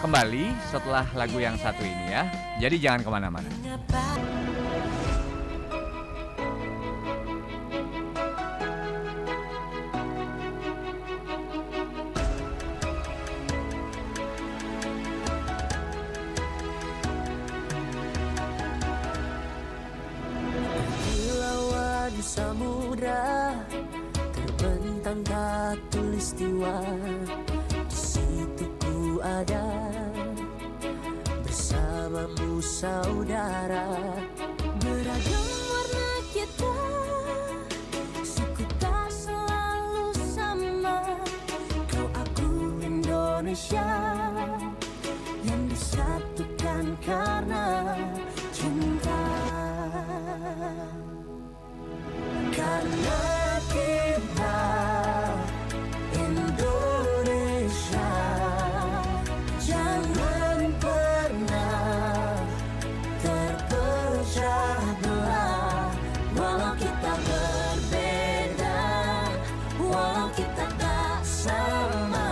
kembali setelah lagu yang satu ini ya. Jadi jangan kemana-mana. Kilauan samudra terbentang khatulistiwa, di situ ku ada bersamamu saudara. Beragam warna kita, suku tak selalu sama. Kau aku Indonesia yang disatukan karena cinta. Karena kita Indonesia, jangan pernah terpecah belah. Walau kita berbeda, walau kita tak sama,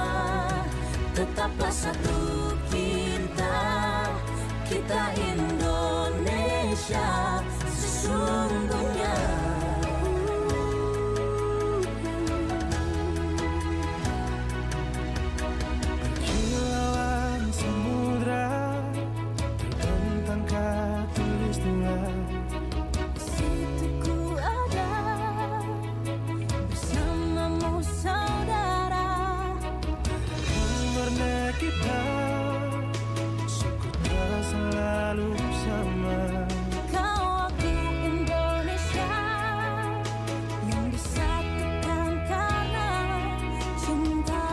tetaplah satu kita, kita Indonesia sesungguhnya. Kilauan samudra terbentang khatulistiwa, Di situ ku ada bersamamu saudara. warna kita suku tak selalu sama. Kau aku Indonesia yang disatukan karena cinta.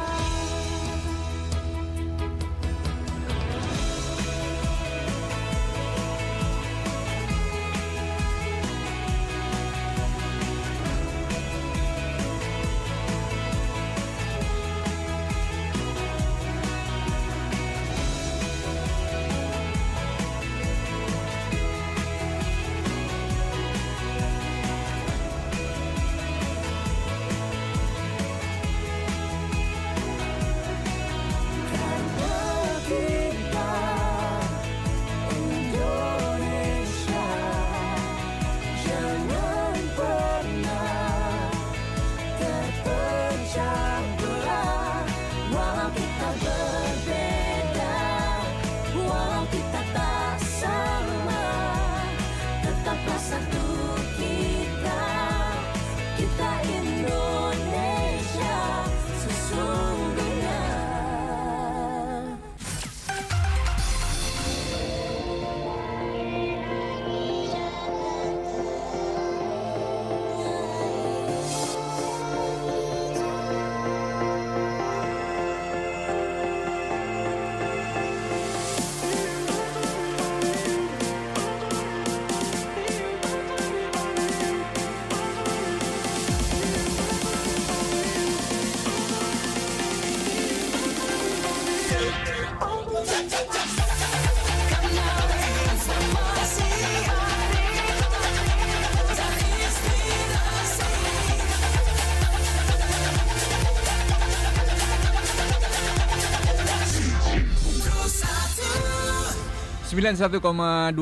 Sembilan 101,2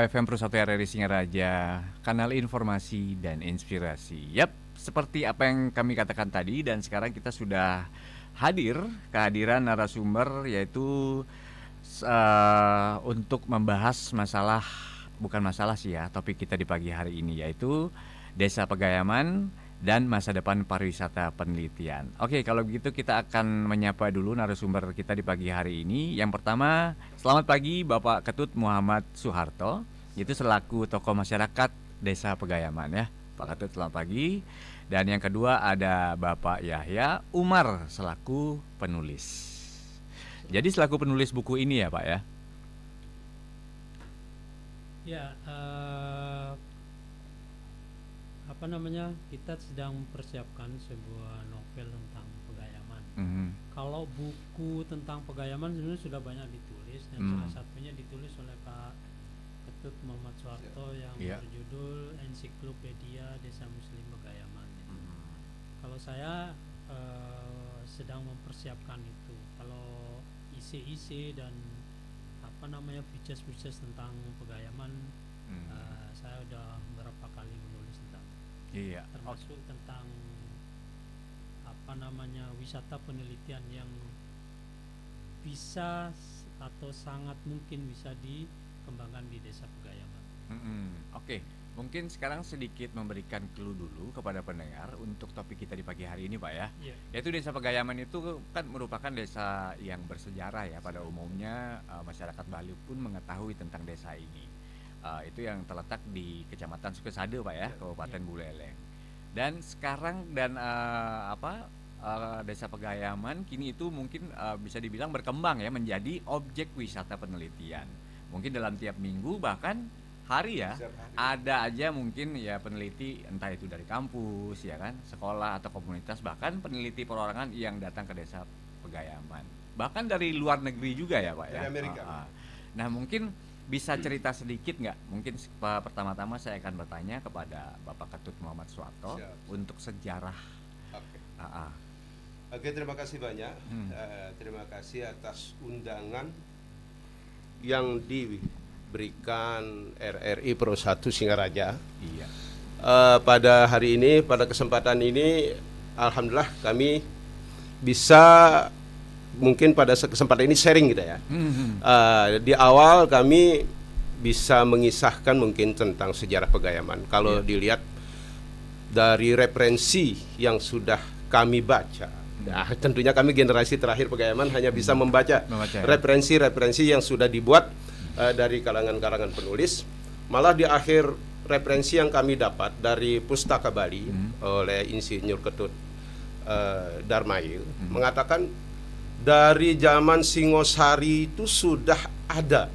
FM Pro 1 RRI Singaraja, kanal informasi dan inspirasi. Yap, seperti apa yang kami katakan tadi, dan sekarang kita sudah kehadiran narasumber, yaitu untuk membahas bukan masalah sih ya, topik kita di pagi hari ini, yaitu Desa Pegayaman dan masa depan pariwisata penelitian. Oke, kalau begitu kita akan menyapa dulu narasumber kita di pagi hari ini. Yang pertama, selamat pagi Bapak Ketut Muhammad Soeharto, itu selaku tokoh masyarakat Desa Pegayaman ya. Pak Ketut, selamat pagi. Dan yang kedua ada Bapak Yahya Umar selaku penulis. Jadi selaku penulis buku ini ya Pak ya? Ya, kita sedang mempersiapkan sebuah novel tentang Pegayaman. Kalau buku tentang Pegayaman sebenarnya sudah banyak ditulis, dan salah satunya ditulis oleh Pak Ketut Muhammad Soeharto yang berjudul Ensiklopedia Desa Muslim Pegayaman. Kalau saya sedang mempersiapkan itu. Kalau isi-isi dan apa namanya features tentang Pegayaman. Saya udah beberapa kali menulis tentang, Iya. termasuk tentang apa namanya wisata penelitian yang bisa atau sangat mungkin bisa dikembangkan di Desa Pegayaman. Oke, mungkin sekarang sedikit memberikan clue dulu kepada pendengar untuk topik kita di pagi hari ini, Pak ya. Iya. Yaitu Desa Pegayaman itu kan merupakan desa yang bersejarah ya. Pada umumnya masyarakat Bali pun mengetahui tentang desa ini. Itu yang terletak di Kecamatan Sukesade, Pak ya, Kabupaten Buleleng. Dan sekarang Desa Pegayaman kini itu mungkin bisa dibilang berkembang ya menjadi objek wisata penelitian. Mungkin dalam tiap minggu bahkan hari ya ada aja mungkin ya peneliti, entah itu dari kampus ya kan, sekolah atau komunitas, bahkan peneliti perorangan yang datang ke Desa Pegayaman. Bahkan dari luar negeri juga ya, Pak ya. Dari Amerika. Nah, mungkin bisa cerita sedikit nggak? Mungkin pertama-tama saya akan bertanya kepada Bapak Ketut Muhammad Suwarto. Siap. Untuk sejarah. Oke. Oke. Terima kasih banyak. Terima kasih atas undangan yang diberikan RRI Pro 1 Singaraja. Iya. Pada hari ini, pada kesempatan ini, alhamdulillah kami bisa mungkin pada kesempatan ini sharing gitu ya. Di awal kami bisa mengisahkan mungkin tentang sejarah Pegayaman. Kalau dilihat dari referensi yang sudah kami baca, nah, tentunya kami generasi terakhir Pegayaman hanya bisa membaca referensi-referensi yang sudah dibuat dari kalangan-kalangan penulis. Malah di akhir referensi yang kami dapat dari Pustaka Bali oleh Insinyur Ketut Darmail mengatakan dari zaman Singosari itu sudah ada.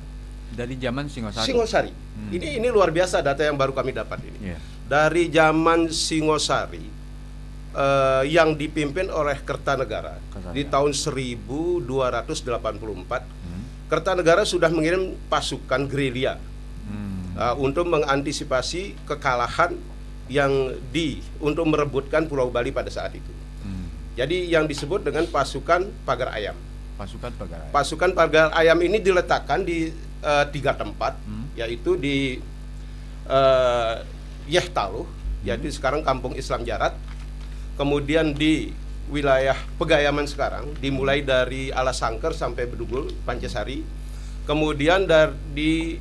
Dari zaman Singosari. Singosari. Ini luar biasa data yang baru kami dapat ini. Iya. Dari zaman Singosari yang dipimpin oleh Kertanegara di tahun 1284. Kertanegara sudah mengirim pasukan gerilya untuk mengantisipasi kekalahan yang untuk merebutkan Pulau Bali pada saat itu. Jadi yang disebut dengan pasukan pagar ayam. Pasukan pagar ayam ini diletakkan di 3 tempat, yaitu di Yehtaluh, yaitu sekarang Kampung Islam Jarat. Kemudian di wilayah Pegayaman sekarang, dimulai dari Alasangker sampai Bedugul, Pancasari. Kemudian di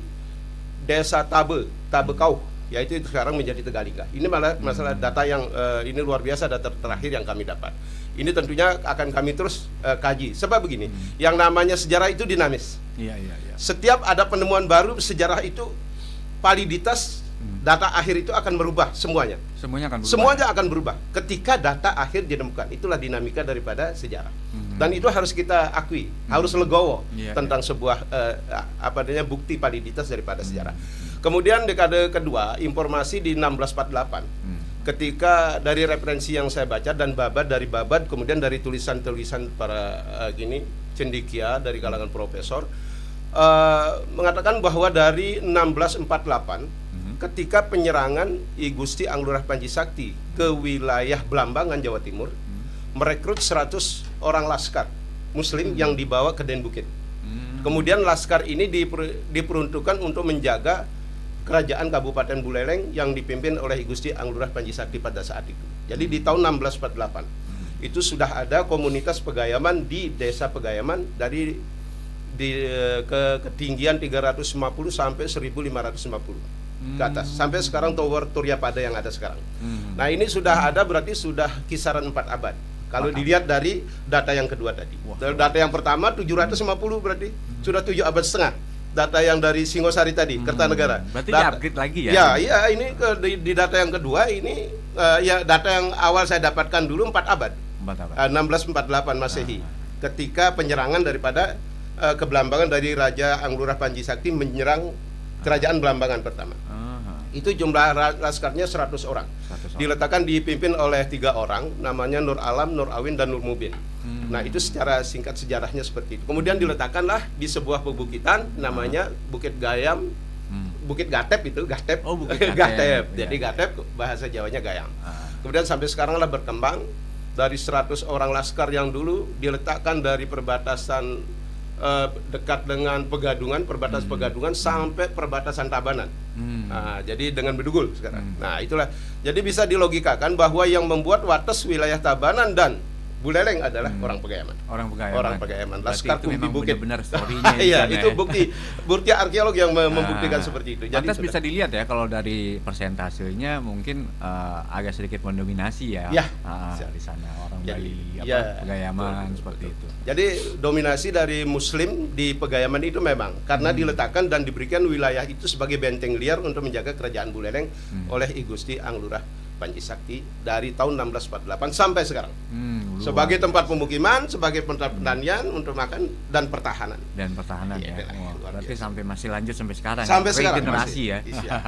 Desa Tabekau, yaitu sekarang menjadi Tegalingga. Ini masalah data yang ini luar biasa, data terakhir yang kami dapat. Ini tentunya akan kami terus kaji. Sebab begini, yang namanya sejarah itu dinamis. Iya. Setiap ada penemuan baru, sejarah itu validitas data akhir itu akan berubah semuanya. Semuanya akan berubah ketika data akhir ditemukan. Itulah dinamika daripada sejarah. Dan itu harus kita akui, harus legowo tentang sebuah bukti validitas daripada sejarah. Kemudian dekade kedua, informasi di 1648. Ketika dari referensi yang saya baca dan dari Babad, kemudian dari tulisan-tulisan para cendekia dari kalangan profesor mengatakan bahwa dari 1648 ketika penyerangan I Gusti Anglurah Panji Sakti ke wilayah Blambangan Jawa Timur, merekrut 100 orang laskar Muslim yang dibawa ke Den Bukit. Kemudian laskar ini diperuntukkan untuk menjaga kerajaan Kabupaten Buleleng yang dipimpin oleh I Gusti Anglurah Panji Sakti pada saat itu. Jadi di tahun 1648 itu sudah ada komunitas Pegayaman di Desa Pegayaman dari ketinggian 350 sampai 1550 ke atas, sampai sekarang Tower Turyapada yang ada sekarang. Nah, ini sudah ada, berarti sudah kisaran 4 abad. Kalau dilihat dari data yang kedua tadi. Data yang pertama 750 berarti sudah 7 abad setengah. Data yang dari Singosari tadi, Kertanegara. Berarti di-upgrade lagi ya? Ya, ini di data yang kedua ini data yang awal saya dapatkan dulu 4 abad. 1648 Masehi. Ketika penyerangan daripada ke Blambangan dari Raja Anglurah Panji Sakti menyerang kerajaan Blambangan pertama. Itu jumlah laskarnya 100 orang. Diletakkan dipimpin oleh 3 orang, namanya Nur Alam, Nur Awin, dan Nur Mubin. Nah, itu secara singkat sejarahnya seperti itu. Kemudian diletakkanlah di sebuah pebukitan namanya Bukit Gayam, Bukit Gatep itu, Gatep. Oh, Bukit Gatep. Gatep. Jadi Gatep bahasa Jawanya Gayam. Kemudian sampai sekarang lah berkembang dari 100 orang laskar yang dulu diletakkan dari perbatasan dekat dengan Pegadungan, perbatasan Pegadungan sampai perbatasan Tabanan. Nah, jadi dengan Bedugul sekarang. Nah, itulah. Jadi bisa dilogikakan bahwa yang membuat wates wilayah Tabanan dan Buleleng adalah orang Pegayaman. Orang Pegayaman. Laskar Kumpi Bukit. Benar story-nya. Iya, itu bukti arkeolog yang membuktikan seperti itu. Jadi lantas bisa dilihat ya kalau dari persentasenya mungkin agak sedikit mendominasi ya. Di sana orang Bali Pegayaman seperti itu. Jadi dominasi dari Muslim di Pegayaman itu memang karena diletakkan dan diberikan wilayah itu sebagai benteng liar untuk menjaga kerajaan Buleleng oleh I Gusti Anglurah Panji Sakti dari tahun 1648 sampai sekarang. Sebagai tempat pemukiman, sebagai tempat pertanian untuk makan dan pertahanan. Ya. Berarti sampai masih lanjut sampai sekarang. Sampai sekarang generasi masih, ya.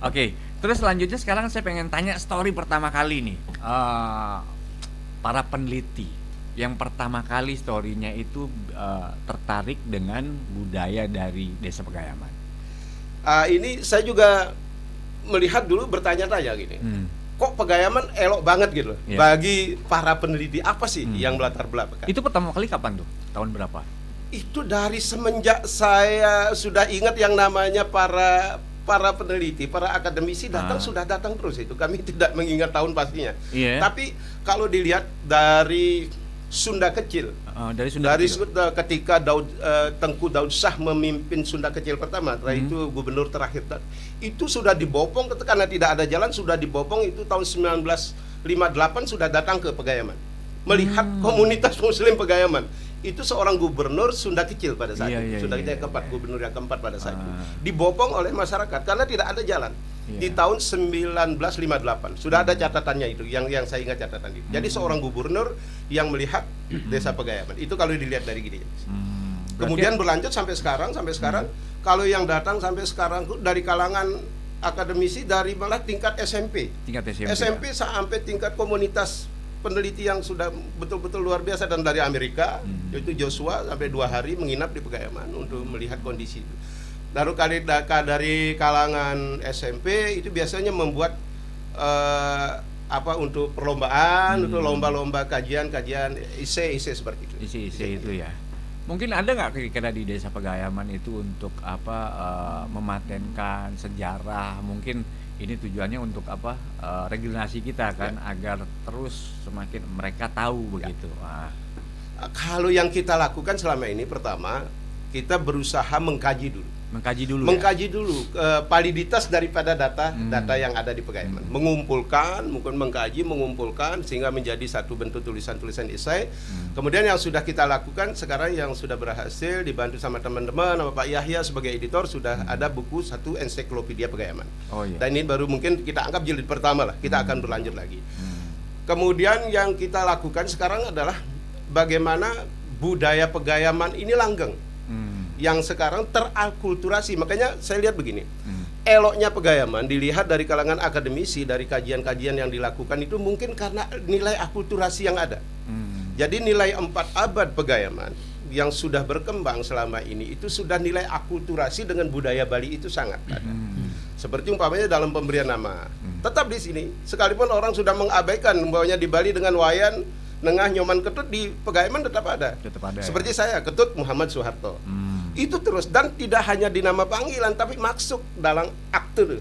Oke, terus selanjutnya sekarang saya pengen tanya story pertama kali nih. Para peneliti yang pertama kali story-nya itu tertarik dengan budaya dari Desa Pegayaman. Ini saya juga melihat dulu bertanya-tanya gini, kok Pegayaman elok banget gitu loh. Bagi para peneliti apa sih yang melatar belakang? Itu pertama kali kapan tuh? Tahun berapa? Itu dari semenjak saya sudah ingat yang namanya para peneliti, para akademisi sudah datang terus itu. Kami tidak mengingat tahun pastinya. Tapi kalau dilihat dari Sunda Kecil, ketika Tengku Daud Shah memimpin Sunda Kecil pertama, setelah itu gubernur terakhir, itu sudah dibopong karena tidak ada jalan, sudah dibopong itu tahun 1958 sudah datang ke Pegayaman, melihat komunitas Muslim Pegayaman. Itu seorang gubernur Sunda Kecil pada saat itu, Sunda Kecil yang keempat, gubernur yang keempat pada saat itu, dibopong oleh masyarakat karena tidak ada jalan. Di tahun 1958 sudah ada catatannya itu, yang saya ingat catatan itu. Jadi seorang gubernur yang melihat Desa Pegayaman itu kalau dilihat dari gini. Kemudian berlanjut sampai sekarang kalau yang datang sampai sekarang dari kalangan akademisi dari malah tingkat SMP sampai tingkat komunitas peneliti yang sudah betul-betul luar biasa, dan dari Amerika yaitu Joshua sampai 2 hari menginap di Pegayaman untuk melihat kondisi itu. Lalu dari kalangan SMP itu biasanya membuat untuk perlombaan, untuk lomba-lomba kajian isi seperti itu. Isi itu ya. Mungkin ada nggak kira-kira di Desa Pegayaman itu untuk mematenkan sejarah? Mungkin ini tujuannya untuk regenerasi kita kan, agar terus semakin mereka tahu begitu. Kalau yang kita lakukan selama ini, pertama kita berusaha mengkaji dulu validitas daripada data yang ada di Pegayaman, mengumpulkan sehingga menjadi satu bentuk tulisan-tulisan esai. Kemudian yang sudah kita lakukan sekarang, yang sudah berhasil dibantu sama teman-teman, sama Pak Yahya sebagai editor, sudah ada buku satu ensiklopedia Pegayaman. Dan ini baru mungkin kita anggap jilid pertama lah, kita akan berlanjut lagi. Kemudian yang kita lakukan sekarang adalah bagaimana budaya Pegayaman ini langgeng, yang sekarang terakulturasi. Makanya saya lihat begini, eloknya Pegayaman dilihat dari kalangan akademisi, dari kajian-kajian yang dilakukan itu mungkin karena nilai akulturasi yang ada. Jadi nilai 4 abad Pegayaman yang sudah berkembang selama ini itu sudah nilai akulturasi dengan budaya Bali itu sangat ada. Seperti umpamanya dalam pemberian nama, tetap di sini, sekalipun orang sudah mengabaikan bahwanya di Bali dengan wayan, nengah, nyoman, ketut, di Pegayaman tetap ada. Seperti saya, Ketut Muhammad Soeharto. Itu terus, dan tidak hanya di nama panggilan tapi masuk dalam akte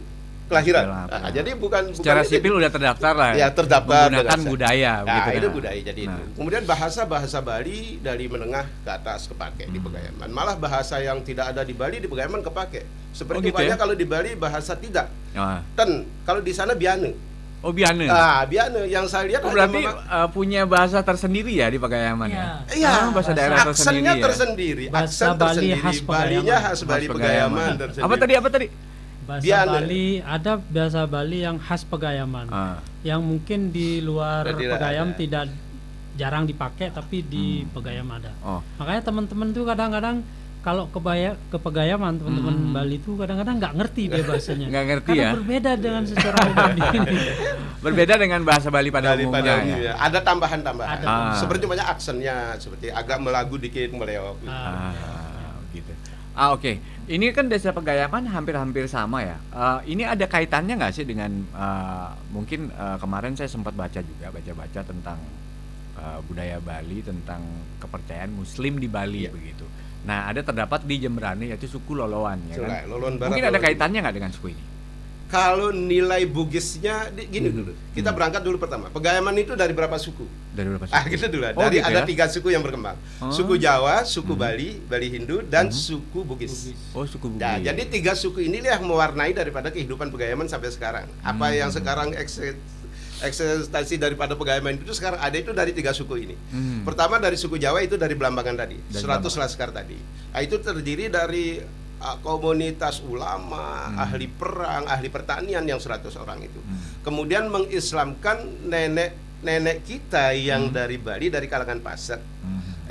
kelahiran. Jadi bukan secara sipil udah terdaftar lah. Ya, terdaftar menggunakan budaya itu budaya jadi itu. Kemudian bahasa Bali dari menengah ke atas kepake di Pegayaman. Malah bahasa yang tidak ada di Bali di Pegayaman kepake. Seperti banyak kalau di Bali bahasa tidak. Kalau di sana biane. Biane. Biane yang saya lihat berarti punya bahasa tersendiri ya di Pegayaman ya? Iya, bahasa daerah tersendiri. Bahasa Bali khas Pegayaman. Balinya khas Bali Pegayaman. Apa tadi? Bahasa Bali, ada bahasa Bali yang khas Pegayaman. Yang mungkin di luar Pegayam tidak jarang dipakai, tapi di Pegayam ada. Makanya teman-teman tuh kadang-kadang kalau ke Pegayaman, teman-teman Bali itu kadang-kadang nggak ngerti dia bahasanya. Nggak ngerti karena ya? berbeda dengan secara umum ini. Berbeda dengan bahasa Bali pada umumnya. Ya? Ada tambahan-tambahan. Seperti banyak aksennya, seperti agak melagu dikit, meleok. Gitu. Oke. Ini kan Desa Pegayaman hampir-hampir sama ya. Ini ada kaitannya nggak sih dengan mungkin kemarin saya sempat baca tentang budaya Bali, tentang kepercayaan Muslim di Bali begitu. Nah, ada terdapat di Jemberane yaitu suku Loloan ya kan. Loloan Barat. Mungkin ada kaitannya nggak dengan suku ini? Kalau nilai Bugisnya gini dulu. Kita berangkat dulu pertama. Pegayaman itu dari berapa suku? Dari berapa suku? Gitu dulu. Oh, Dari gitu ada ya? 3 suku yang berkembang. Suku Jawa, suku Bali, Bali Hindu, dan suku Bugis. Oh, suku Bugis. Nah, jadi 3 suku inilah yang mewarnai daripada kehidupan pegayaman sampai sekarang. Apa yang sekarang eksistensi daripada pegayaman itu sekarang ada itu dari 3 suku ini. Pertama dari suku Jawa itu dari Belambangan tadi, 100 laskar tadi. Nah, itu terdiri dari komunitas ulama, ahli perang, ahli pertanian yang 100 orang itu. Kemudian mengislamkan nenek kita yang dari Bali, dari kalangan Pasek.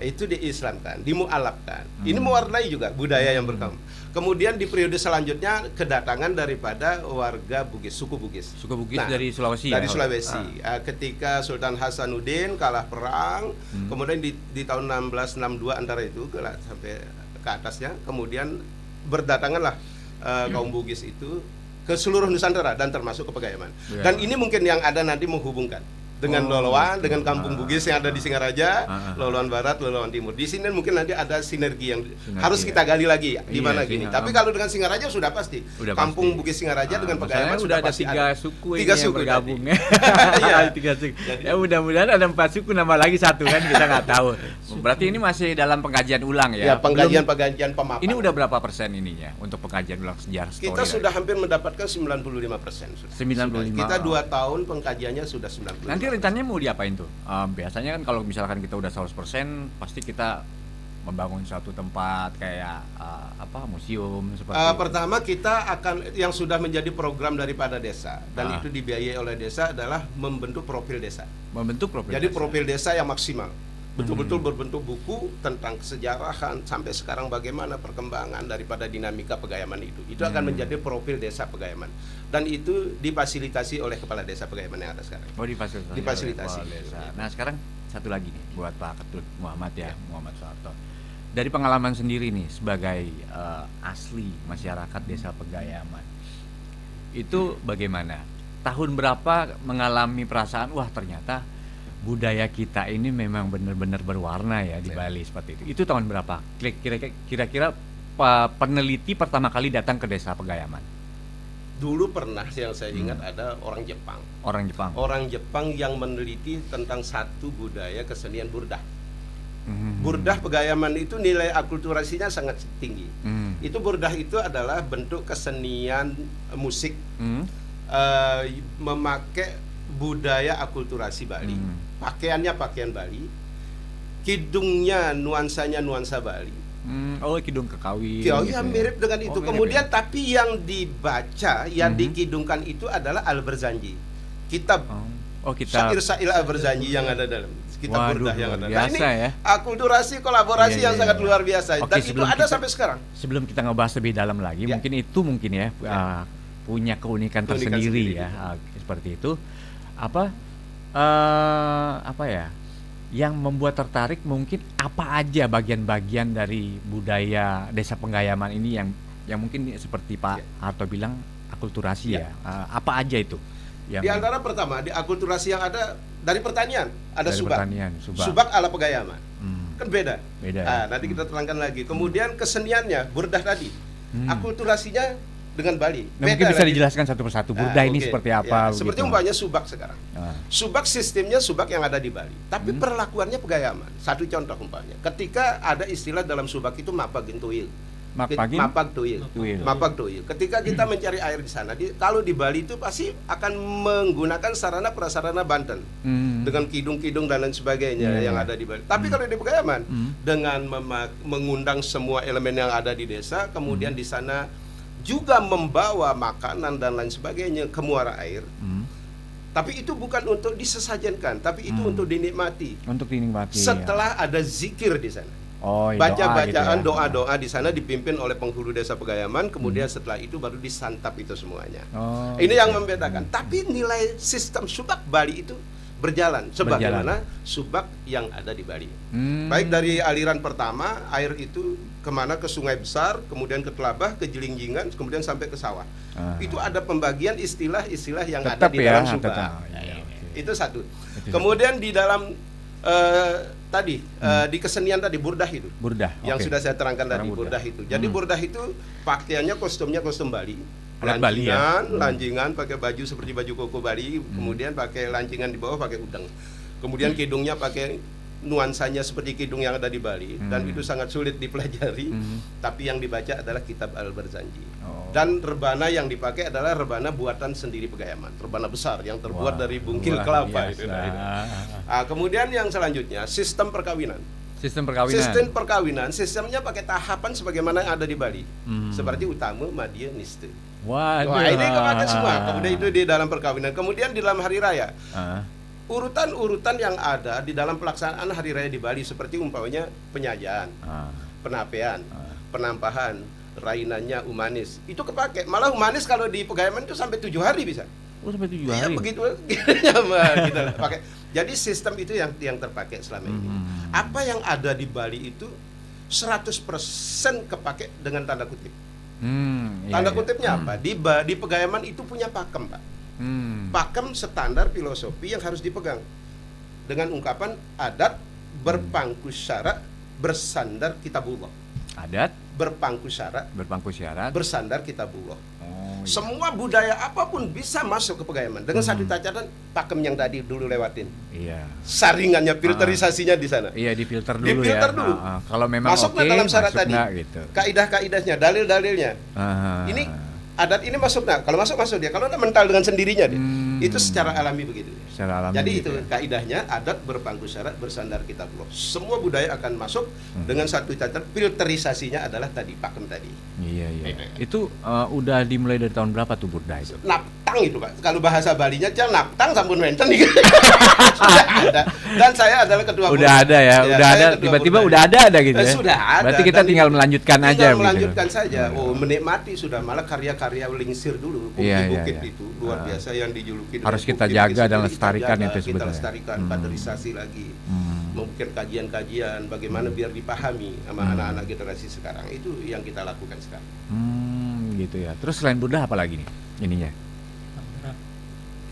Itu diislamkan, dimualafkan. Ini mewarnai juga budaya yang berkembang. Kemudian di periode selanjutnya kedatangan daripada warga Bugis, suku Bugis. Suku Bugis dari Sulawesi ya? Dari Sulawesi. Ketika Sultan Hasanuddin kalah perang, kemudian di tahun 1662 antara itu sampai ke atasnya, kemudian berdatanganlah kaum Bugis itu ke seluruh Nusantara dan termasuk ke Pegayaman. Dan ini mungkin yang ada nanti menghubungkan dengan Loloan, dengan kampung Bugis yang ada di Singaraja, Loloan Barat, Loloan Timur. Di sini mungkin nanti ada sinergi yang harus kita gali lagi di mana gini. Tapi kalau dengan Singaraja sudah pasti. Kampung Bugis Singaraja dengan Pegayaman sudah ada pasti 3 suku ini 3 yang suku bergabung. Iya. 3 suku. Ya mudah-mudahan ada 4 suku, nambah lagi 1 kan, kita nggak tahu. Berarti ini masih dalam pengkajian ulang ya? Ya, pengkajian pemaparan. Ini udah berapa persen ininya untuk pengkajian ulang sejarah story? Kita sudah hampir mendapatkan 95%. 95. Kita 2 tahun pengkajiannya sudah 95. Nanti rencananya mau diapain tuh? Biasanya kan kalau misalkan kita udah 100% pasti kita membangun suatu tempat kayak museum seperti itu. Pertama kita akan yang sudah menjadi program daripada desa dan itu dibiayai oleh desa adalah membentuk profil desa. Membentuk profil. Jadi desa. profil desa yang maksimal. Betul-betul berbentuk buku tentang kesejarahan sampai sekarang bagaimana perkembangan daripada dinamika Pegayaman itu. Itu akan menjadi profil desa Pegayaman. Dan itu difasilitasi oleh kepala desa Pegayaman yang ada sekarang. Oh, difasilitasi. Difasilitasi. oleh kepala desa. Nah, sekarang satu lagi nih buat Pak Ketut Muhammad ya, Muhammad Soeharto. Dari pengalaman sendiri nih sebagai asli masyarakat desa Pegayaman. Itu bagaimana? Tahun berapa mengalami perasaan wah ternyata budaya kita ini memang benar-benar berwarna ya di Bali seperti itu. Itu tahun berapa? Kira-kira peneliti pertama kali datang ke desa Pegayaman. Dulu pernah yang saya ingat ada orang Jepang. Orang Jepang yang meneliti tentang satu budaya kesenian burdah. Burdah Pegayaman itu nilai akulturasinya sangat tinggi. Itu burdah itu adalah bentuk kesenian musik memakai budaya akulturasi Bali. Pakaiannya pakaian Bali, kidungnya nuansanya nuansa Bali. Oh, kidung Kekawi. Ya, mirip dengan itu. Kemudian tapi yang dibaca, yang dikidungkan itu adalah Al-Barzanji. Kitab syair-syair Al-Barzanji yang ada dalam kitab burdah yang ada. Nah, ini ya. Akulturasi kolaborasi yang sangat luar biasa. Dan itu ada sampai sekarang. Sebelum kita ngebahas lebih dalam lagi, mungkin punya keunikan tersendiri ya. Seperti itu. Yang membuat tertarik mungkin apa aja bagian-bagian dari budaya desa Pegayaman ini yang mungkin seperti Pak Harto bilang akulturasi ya. Apa aja itu? Di antara pertama di akulturasi yang ada dari pertanian ada subak. Subak ala Pegayaman. Kan beda. Nanti kita terangkan lagi. Kemudian keseniannya burdah tadi. Akulturasinya dengan Bali. Nah, mungkin bisa dijelaskan satu persatu burdah ini seperti apa? Seperti umpamanya subak sekarang. Subak sistemnya subak yang ada di Bali, tapi perlakuannya Pegayaman. Satu contoh umpamanya, ketika ada istilah dalam subak itu mapagin tuil. Mapag tuil. Ketika kita mencari air di sana, kalau di Bali itu pasti akan menggunakan sarana prasarana Banten dengan kidung-kidung dan lain sebagainya yang ada di Bali. Tapi kalau di Pegayaman dengan mengundang semua elemen yang ada di desa, kemudian di sana juga membawa makanan dan lain sebagainya ke muara air. Tapi itu bukan untuk disesajenkan, tapi itu untuk dinikmati. Setelah ada zikir di sana. Baca-bacaan doa-doa di sana dipimpin oleh penghulu desa Pegayaman, kemudian setelah itu baru disantap itu semuanya. Ini yang membedakan. Tapi nilai sistem subak Bali itu berjalan sebagaimana subak yang ada di Bali. Baik dari aliran pertama air itu kemana, ke sungai besar, kemudian ke Telabah, ke Jelingjingan, kemudian sampai ke sawah. Itu ada pembagian istilah-istilah yang ada di dalam subak. Itu satu. Kemudian di dalam tadi di kesenian tadi burdah itu. Burdah. Yang oke. sudah saya terangkan tadi Orang burdah itu. Jadi burdah itu pakaiannya kostumnya kostum Bali. Adat Bali ya? Lancingan pakai baju seperti baju koko Bali, kemudian pakai lancingan di bawah pakai udang. Kemudian kidungnya pakai nuansanya seperti kidung yang ada di Bali dan itu sangat sulit dipelajari. Tapi yang dibaca adalah kitab Al-Barzanji. Dan rebana yang dipakai adalah rebana buatan sendiri Pegayaman, rebana besar yang terbuat dari bungkil luar kelapa biasa. itu. Kemudian yang selanjutnya sistem perkawinan. Sistem perkawinan. Sistem perkawinan, sistemnya pakai tahapan sebagaimana yang ada di Bali. Seperti utama, madya, niste. Waduh. Wah, ini kemakan semua. Kemudian itu di dalam perkawinan. Kemudian di dalam hari raya. Urutan-urutan yang ada di dalam pelaksanaan hari raya di Bali seperti umpamanya penyajian, penapean, penampahan, rainannya umanis. Itu kepake. Malah umanis kalau di Pegayaman itu sampai 7 hari bisa. Oh, sampai 7 Iya hari. begitu nyaman gitu lah, pakai. Jadi sistem itu yang terpakai selama ini. Apa yang ada di Bali itu 100% kepake dengan tanda kutip. Tanda kutipnya apa? Di Pegayaman itu punya pakem, Pak. Pakem standar filosofi yang harus dipegang dengan ungkapan adat berpangku syarat bersandar kitabullah. Adat Berpangku syarat bersandar kitabullah. Semua budaya apapun bisa masuk ke Pegayaman dengan satu catatan pakem yang tadi dulu lewatin. Iya. Saringannya, filterisasinya di sana. Iya, difilter dulu Difilter ya. dulu. Kalau memang Masuk oke, dalam syarat masuk tadi. nggak gitu. Kaidah-kaidahnya, dalil-dalilnya. Ini adat ini masuk nggak? Kalau masuk dia. Kalau nggak mental dengan sendirinya dia. Itu secara alami begitu. Secara alami. Jadi gitu itu ya. kaidahnya adat berpangku syarat bersandar kitabullah. Semua budaya akan masuk dengan satu catatan, filterisasinya adalah tadi pakem tadi. Iya. Itu udah dimulai dari tahun berapa tuh burdah itu? Naptang itu Pak. Kalau bahasa Balinya jangan naptang sampun wenten gitu. Sudah ada. Dan saya adalah ketua Udah ada ya, udah saya ada. ketua Tiba-tiba burdah. udah ada gitu ya. Sudah ada. Berarti kita Dan tinggal melanjutkan aja tinggal gitu. melanjutkan saja. Menikmati sudah, malah karya-karya Lingsir dulu, bukit-bukit Iya. itu luar biasa yang dijuluki dengan Harus kita bukit jaga itu dan kita lestarikan jaga, itu kita sebetulnya. lestarikan, kaderisasi lagi. Mungkin kajian-kajian bagaimana biar dipahami sama anak-anak generasi sekarang. Itu yang kita lakukan sekarang. Gitu ya. Terus selain burdah apa lagi nih ininya?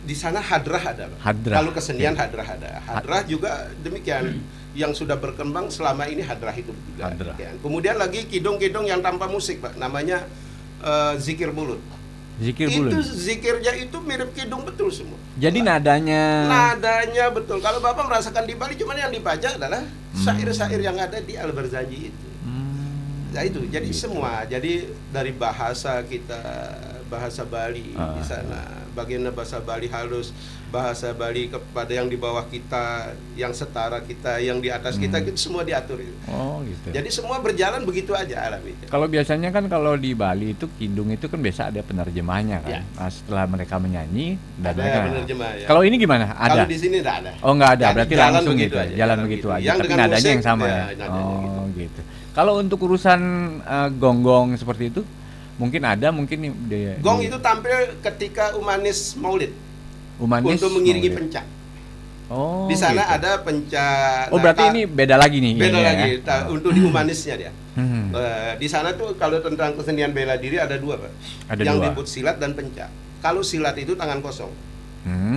Di sana hadrah ada, Pak. Hadrah. Kalau kesenian hadrah ada. Hadrah juga demikian. Yang sudah berkembang selama ini hadrah itu juga. Hadrah. Demikian. Kemudian lagi kidung-kidung yang tanpa musik, Pak. Namanya zikir bulut. Zikir Itu bulan. zikirnya itu mirip kidung betul semua. Jadi nadanya Nadanya betul. Kalau Bapak merasakan di Bali, cuman yang dibaca adalah syair-syair yang ada di Al-Barzanji itu. Nah itu, jadi semua. Jadi dari bahasa kita, bahasa Bali di sana, bagaimana bahasa Bali halus, bahasa Bali kepada yang di bawah kita, yang setara kita, yang di atas kita, itu semua diatur itu. Oh gitu. Jadi semua berjalan begitu aja alami. Kalau biasanya kan kalau di Bali itu kidung itu kan biasa ada penerjemahnya kan. Ya. Nah, setelah mereka menyanyi, Ada nadanya- penerjemah ya. Kalau ini gimana? Ada? Kalau di sini tidak ada. Oh nggak ada, Jadi berarti jalan langsung begitu gitu aja, jalan begitu aja. Yang Tapi dengan nadanya musik, yang sama ya, ya. nadanya Oh gitu. Kalau untuk urusan gonggong seperti itu, mungkin ada, mungkin Gong itu tampil ketika Umanis Maulid Umanis untuk mengiringi Maulid. pencak. Oh, Di sana gitu. ada pencak. Oh berarti ini beda lagi nih. beda ininya lagi ya? untuk di Umanisnya dia. Hmm. Di sana tuh kalau tentang kesenian bela diri ada dua, Pak. Ada yang dua. disebut silat dan pencak. Kalau silat itu tangan kosong.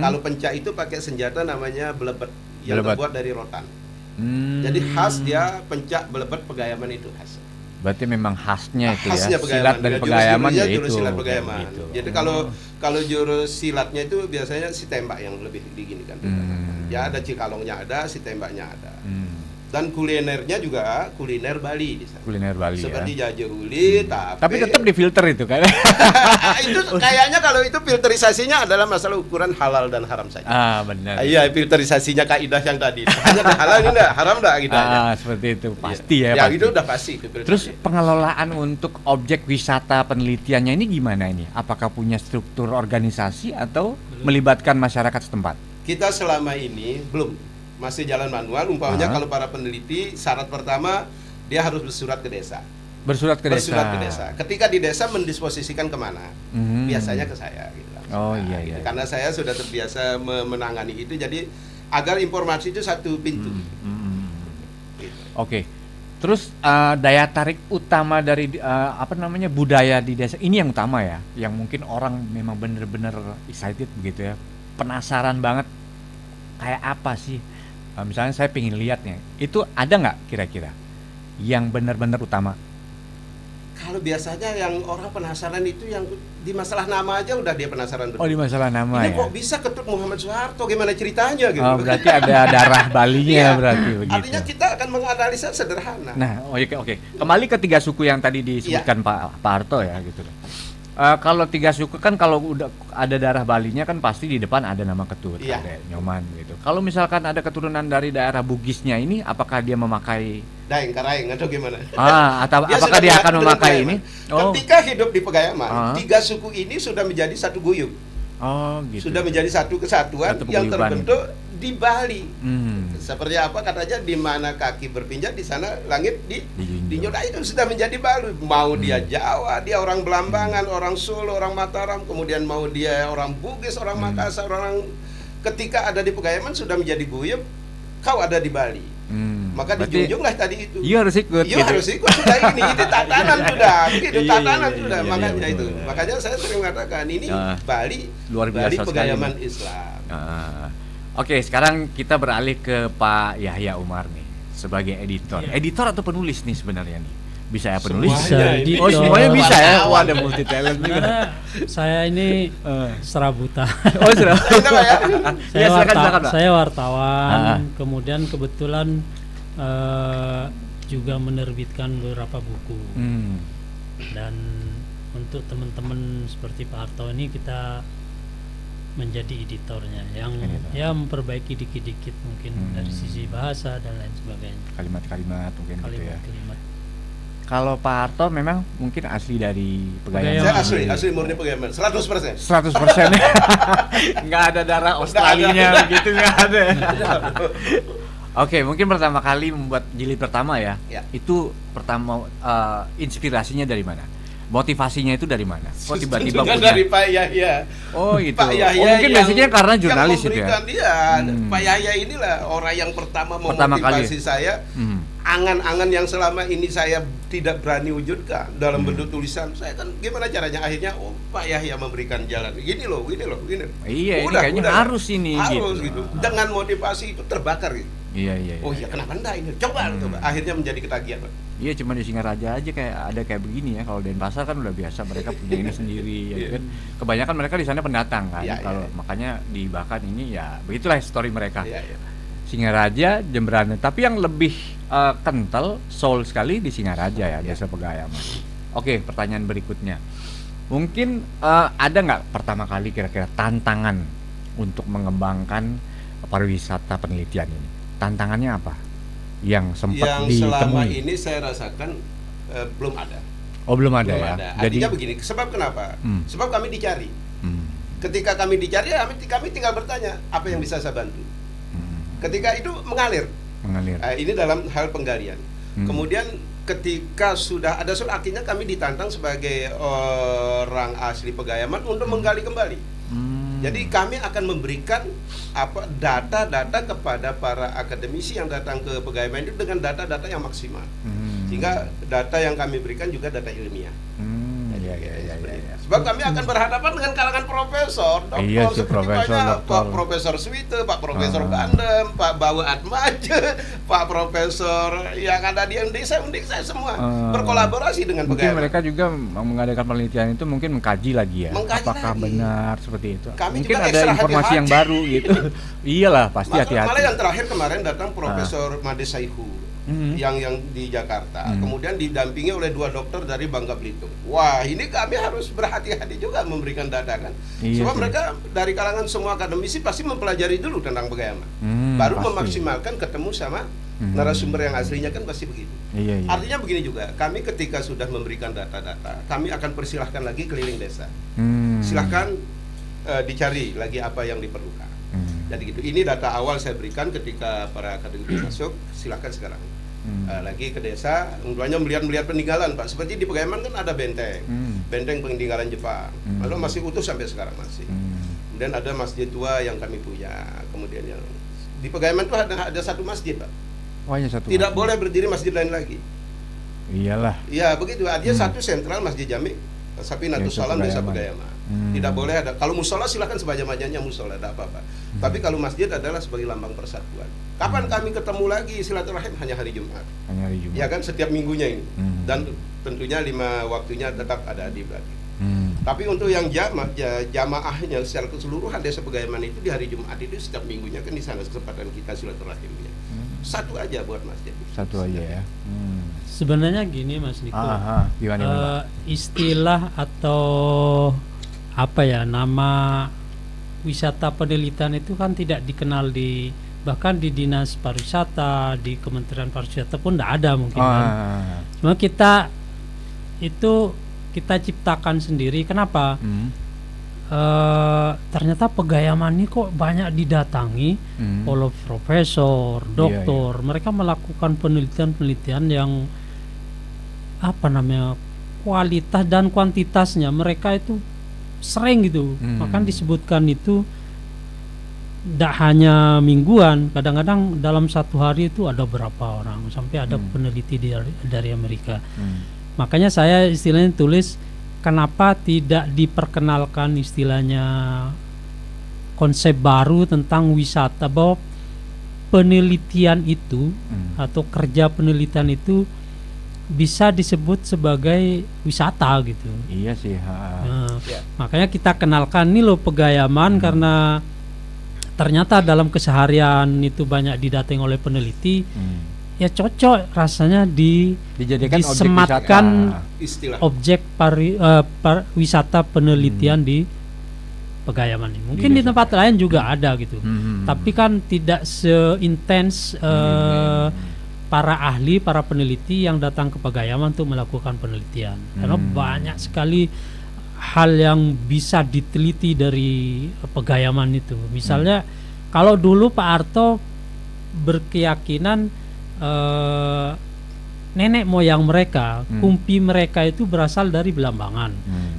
Kalau pencak itu pakai senjata namanya belebet yang Belebet. terbuat dari rotan. Hmm. Jadi khas dia pencak belebet Pegayaman itu khas. Berarti memang khasnya itu Khasnya ya. Pegayaman. Silat dari Ya, Pegayaman jurus-jurusnya ya itu. jurus silat Pegayaman. Gitu. Jadi kalau jurus silatnya itu biasanya si tembak yang lebih diginikan. Ya ada cikalongnya ada, si tembaknya ada. Dan kulinernya juga kuliner Bali di sana. Kuliner Bali Seperti ya. jajahuli, Tapi tetap difilter itu kan. itu kayaknya kalau itu filterisasinya adalah masalah ukuran halal dan haram saja. Benar. Iya, filterisasinya kaidah yang tadi. Hanya halal ini enggak, haram enggak gitu aja. Seperti itu pasti ya. Ya pasti. itu udah pasti itu filterisasi. Terus pengelolaan untuk objek wisata penelitiannya ini gimana ini? Apakah punya struktur organisasi atau melibatkan masyarakat setempat? Kita selama ini belum, masih jalan manual. Umpamanya kalau para peneliti syarat pertama dia harus bersurat ke desa. Bersurat ke desa. Bersurat ke desa. Ketika di desa mendisposisikan kemana? Biasanya ke saya gitu. Oh, Nah, iya, gitu. iya. Karena saya sudah terbiasa menangani itu, jadi agar informasi itu satu pintu. Gitu. Oke. Terus daya tarik utama dari budaya di desa ini yang utama ya, yang mungkin orang memang bener-bener excited begitu ya, penasaran banget kayak apa sih Misalnya saya pingin lihatnya, itu ada nggak kira-kira yang benar-benar utama? Kalau biasanya yang orang penasaran itu yang di masalah nama aja udah dia penasaran betul. Oh, di masalah nama Ini ya. kok bisa Ketut Muhammad Soeharto, gimana ceritanya gitu. Oh, berarti ada darah Balinya Iya. berarti begitu. Artinya kita akan menganalisa sederhana. Nah, oke. Kembali ke 3 suku yang tadi disebutkan Pak Harto ya gitu. Kalau 3 suku kan kalau udah ada darah Balinya kan pasti di depan ada nama Ketut, Iya. ada Nyoman gitu. Kalau misalkan ada keturunan dari daerah Bugisnya ini, apakah dia memakai Daeng Karaeng atau gimana? atau Dia apakah sudah dia akan menyatu dengan memakai Pegayaman. ini? Oh, Ketika hidup di Pegayaman, Ah. 3 suku ini sudah menjadi satu guyub. oh gitu. Sudah menjadi satu kesatuan Satu yang paguyuban. terbentuk di Bali. Seperti apa katanya, di mana kaki berpijak di sana langit Dijunjung. di Nyoda itu sudah menjadi Bali. Mau dia Jawa, dia orang Belambangan, orang Solo, orang Mataram, kemudian mau dia orang Bugis, orang Makassar, orang ketika ada di Pegayaman sudah menjadi guyub, kau ada di Bali. Maka Berarti dijunjunglah tadi itu. Iya harus ikut. Iya harus ikut sudah ini tatanan sudah, begitu Iya, tatanan iya, sudah, iya, makanya iya, itu. betul. Makanya saya sering mengatakan ini Ah, Bali, luar biasa Bali sekali. Pegayaman Islam. Oke, sekarang kita beralih ke Pak Yahya Umar nih sebagai editor. Iya. Editor atau penulis nih sebenarnya nih? Bisa ya penulis? Semuanya ini. Oh, semuanya bisa ya. Wartawan. Wah, ada multi talent juga. Karena saya ini serabuta. Oh, sudah. Kita Pak ya. Iya, silakan, Pak. Saya wartawan, Ah. kemudian kebetulan juga menerbitkan beberapa buku. Dan untuk teman-teman seperti Pak Harto ini kita menjadi editornya yang Editor. ya memperbaiki dikit-dikit mungkin dari sisi bahasa dan lain sebagainya. Kalimat-kalimat mungkin gitu ya. Kalimat-kalimat. Kalau Pak Harto memang mungkin asli dari Pegayaman. Pegayaman. Saya asli murni Pegayaman, 100%. 100% nggak ada darah Australinya begitu, nggak ada. Oke, mungkin pertama kali membuat jilid pertama ya. Ya. Itu pertama inspirasinya dari mana? Motivasinya itu dari mana? Kok tiba-tiba Tentunya punya? dari Pak Yahya. Oh gitu. Pak Yahya Oh, mungkin basicnya karena yang jurnalis itu ya. memberikan dia. Pak Yahya inilah orang yang pertama Pertama memotivasi kali. saya. Angan-angan yang selama ini saya tidak berani wujudkan dalam bentuk tulisan, saya kan gimana caranya akhirnya Pak Yahya memberikan jalan. Gini loh. Iya, ini kayaknya harus ini harus gitu. gitu. Dengan motivasi itu terbakar gitu. Iya. Oh iya, kenapa enggak ini? Coba. Akhirnya menjadi ketagihan, Pak. Iya, cuma di Singaraja aja kayak ada kayak begini ya. Kalau Denpasar kan udah biasa, mereka punya ini sendiri ya kan. Kebanyakan mereka di sana pendatang kan. Iya, Kalau iya. makanya di Bakan ini ya begitulah story mereka. Iya. Singaraja, Jemberana, tapi yang lebih kental soul sekali di Singaraja ya, Desa Pegayaman. Oke, pertanyaan berikutnya. Mungkin ada nggak pertama kali kira-kira tantangan untuk mengembangkan pariwisata penelitian ini? Tantangannya apa? Yang sempat Yang selama ditemui? ini saya rasakan belum ada. Oh, belum ada Belum ya. ada. Artinya begini, sebab kenapa? Sebab kami dicari. Ketika kami dicari, kami tinggal bertanya, apa yang bisa saya bantu? Ketika itu mengalir. Ini dalam hal penggalian. Kemudian ketika sudah ada akhirnya kami ditantang sebagai orang asli Pegayaman untuk menggali kembali. Jadi kami akan memberikan data-data kepada para akademisi yang datang ke Pegayaman itu dengan data-data yang maksimal. Sehingga data yang kami berikan juga data ilmiah. Iya. Sebab kami akan berhadapan dengan kalangan profesor, doktor, Iya sih, seperti profesor, banyak doktor. Pak Profesor Swite, Pak Profesor Gandem, Pak Bawa Atmaja, Pak Profesor yang ada di Undiksa semua berkolaborasi dengan Mungkin Pegayaman. mereka juga mengadakan penelitian itu mungkin mengkaji lagi ya, Mengkaji apakah lagi. benar seperti itu. Kami Mungkin juga ada ekstra informasi yang hati-hati. baru gitu. Iyalah, pasti Malah hati-hati. yang terakhir kemarin datang Profesor Made Saihu yang di Jakarta, kemudian didampingi oleh 2 dokter dari Bangka Belitung. Wah, ini kami harus berhati-hati juga memberikan data kan. Iya Sebab sih. mereka dari kalangan semua akademisi pasti mempelajari dulu tentang Pegayaman. Baru Pasti. memaksimalkan ketemu sama narasumber yang aslinya kan pasti begitu. Iya. Artinya begini juga, kami ketika sudah memberikan data-data, kami akan persilahkan lagi keliling desa. Silahkan dicari lagi apa yang diperlukan. Jadi gitu. Ini data awal saya berikan ketika para akademisi masuk. Silahkan sekarang lagi ke desa, umpamanya melihat peninggalan, Pak. Seperti di Pegayaman kan ada benteng, benteng peninggalan Jepang. Lalu masih utuh sampai sekarang masih. Kemudian ada masjid tua yang kami punya. Kemudian yang di Pegayaman tuh ada satu masjid, Pak. Oh, hanya satu. Tidak boleh berdiri masjid lain lagi. Iyalah. Ya begitu. Artinya satu sentral Masjid Jami Sapinatus Desa Salam Desa Pegayaman. Pegayaman. Tidak boleh ada. Kalau musola silakan sebanyak-banyaknya musola, tidak apa-apa. Tapi kalau masjid adalah sebagai lambang persatuan. Kapan kami ketemu lagi silaturahim? Hanya hari Jumat. Hanya hari Jumat. Ya kan, setiap minggunya ini. Dan tentunya 5 waktunya tetap ada di berarti. Tapi untuk yang jamaahnya secara keseluruhan Desa Pegayman itu di hari Jumat itu setiap minggunya kan di sana kesempatan kita silaturahimnya. Satu aja buat masjid. Satu aja ya. Sebenarnya gini Mas Niko, Gimana, istilah atau apa ya, nama wisata penelitian itu kan tidak dikenal bahkan di Dinas Pariwisata, di Kementerian Pariwisata pun tidak ada mungkin kan. Cuma kita ciptakan sendiri. Kenapa? Ternyata Pegayaman ini kok banyak didatangi oleh profesor, doktor. Mereka melakukan penelitian-penelitian yang kualitas dan kuantitasnya mereka itu sering gitu. Bahkan disebutkan itu tidak hanya mingguan, kadang-kadang dalam satu hari itu ada berapa orang, sampai ada peneliti dari Amerika. Makanya saya istilahnya tulis, kenapa tidak diperkenalkan istilahnya konsep baru tentang wisata, bahwa penelitian itu atau kerja penelitian itu bisa disebut sebagai wisata gitu. Iya sih. Makanya kita kenalkan nih loh Pegayaman, karena ternyata dalam keseharian itu banyak didatangi oleh peneliti. Ya cocok rasanya dijadikan disematkan objek wisata penelitian di Pegayaman ini. Mungkin di tempat lain juga ada gitu. Tapi kan tidak seintens para ahli, para peneliti yang datang ke Pegayaman untuk melakukan penelitian. Karena banyak sekali hal yang bisa diteliti dari Pegayaman itu. Misalnya kalau dulu Pak Arto berkeyakinan nenek moyang mereka, kumpi mereka itu berasal dari Belambangan,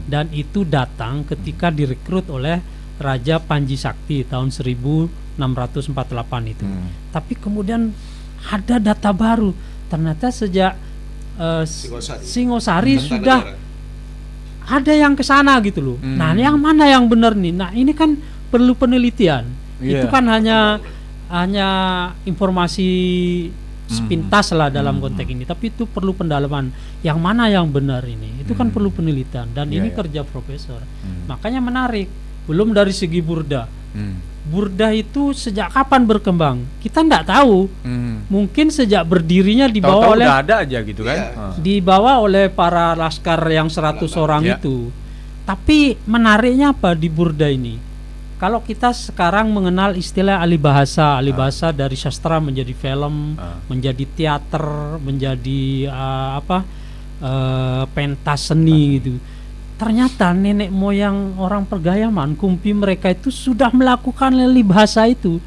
dan itu datang ketika direkrut oleh Raja Panji Sakti tahun 1648 itu. Tapi kemudian ada data baru, ternyata sejak Singosari sudah ada yang ke sana gitu loh. Nah, yang mana yang benar nih? Nah, ini kan perlu penelitian. Itu kan hanya informasi sepintas lah dalam konteks ini, tapi itu perlu pendalaman. Yang mana yang benar ini? Itu kan perlu penelitian, dan ini kerja profesor. Makanya menarik. Belum dari segi Burda. Burda itu sejak kapan berkembang? Kita tidak tahu. Mungkin sejak berdirinya dibawa oleh udah ada aja gitu kan. Dibawa oleh para laskar yang 100 orang itu. Tapi menariknya apa di Burda ini? Kalau kita sekarang mengenal istilah alih bahasa dari sastra menjadi film, menjadi teater, menjadi pentas seni gitu. Ternyata nenek moyang orang Pegayaman, kumpi mereka itu sudah melakukan alih bahasa itu.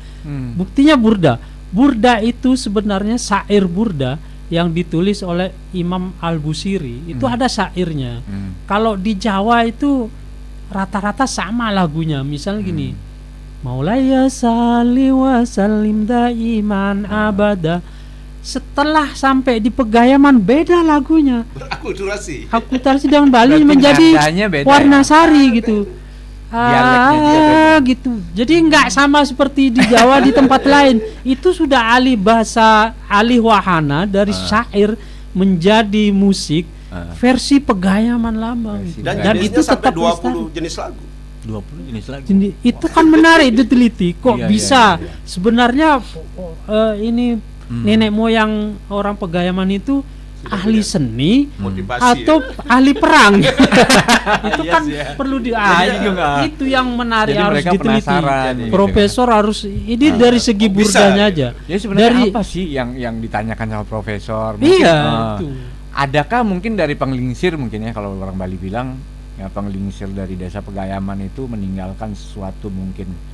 Buktinya Burda. Burda itu sebenarnya syair Burda yang ditulis oleh Imam Al-Busiri. Itu ada syairnya. Kalau di Jawa itu rata-rata sama lagunya. Misalnya gini, Maulaya salli wa sallim daiman abada. Setelah sampai di Pegayaman beda lagunya. Berakulturasi dengan Bali menjadi warna sari gitu. Gitu. Jadi nggak sama seperti di Jawa di tempat lain. Itu sudah alih bahasa, alih wahana dari syair menjadi musik versi Pegayaman lama. Dan itu tetap 20 jenis lagu. 20 jenis lagu. Itu kan menarik diteliti. Kok bisa sebenarnya ini nenek moyang orang Pegayaman itu ahli seni atau ahli perang. Itu kan perlu itu yang menarik, harus diteliti. Profesor harus ini dari segi burdanya aja. Ya sebenarnya apa sih yang ditanyakan sama profesor? Mungkin, itu. Adakah mungkin dari penglingsir mungkin ya, kalau orang Bali bilang ya, penglingsir dari Desa Pegayaman itu meninggalkan sesuatu mungkin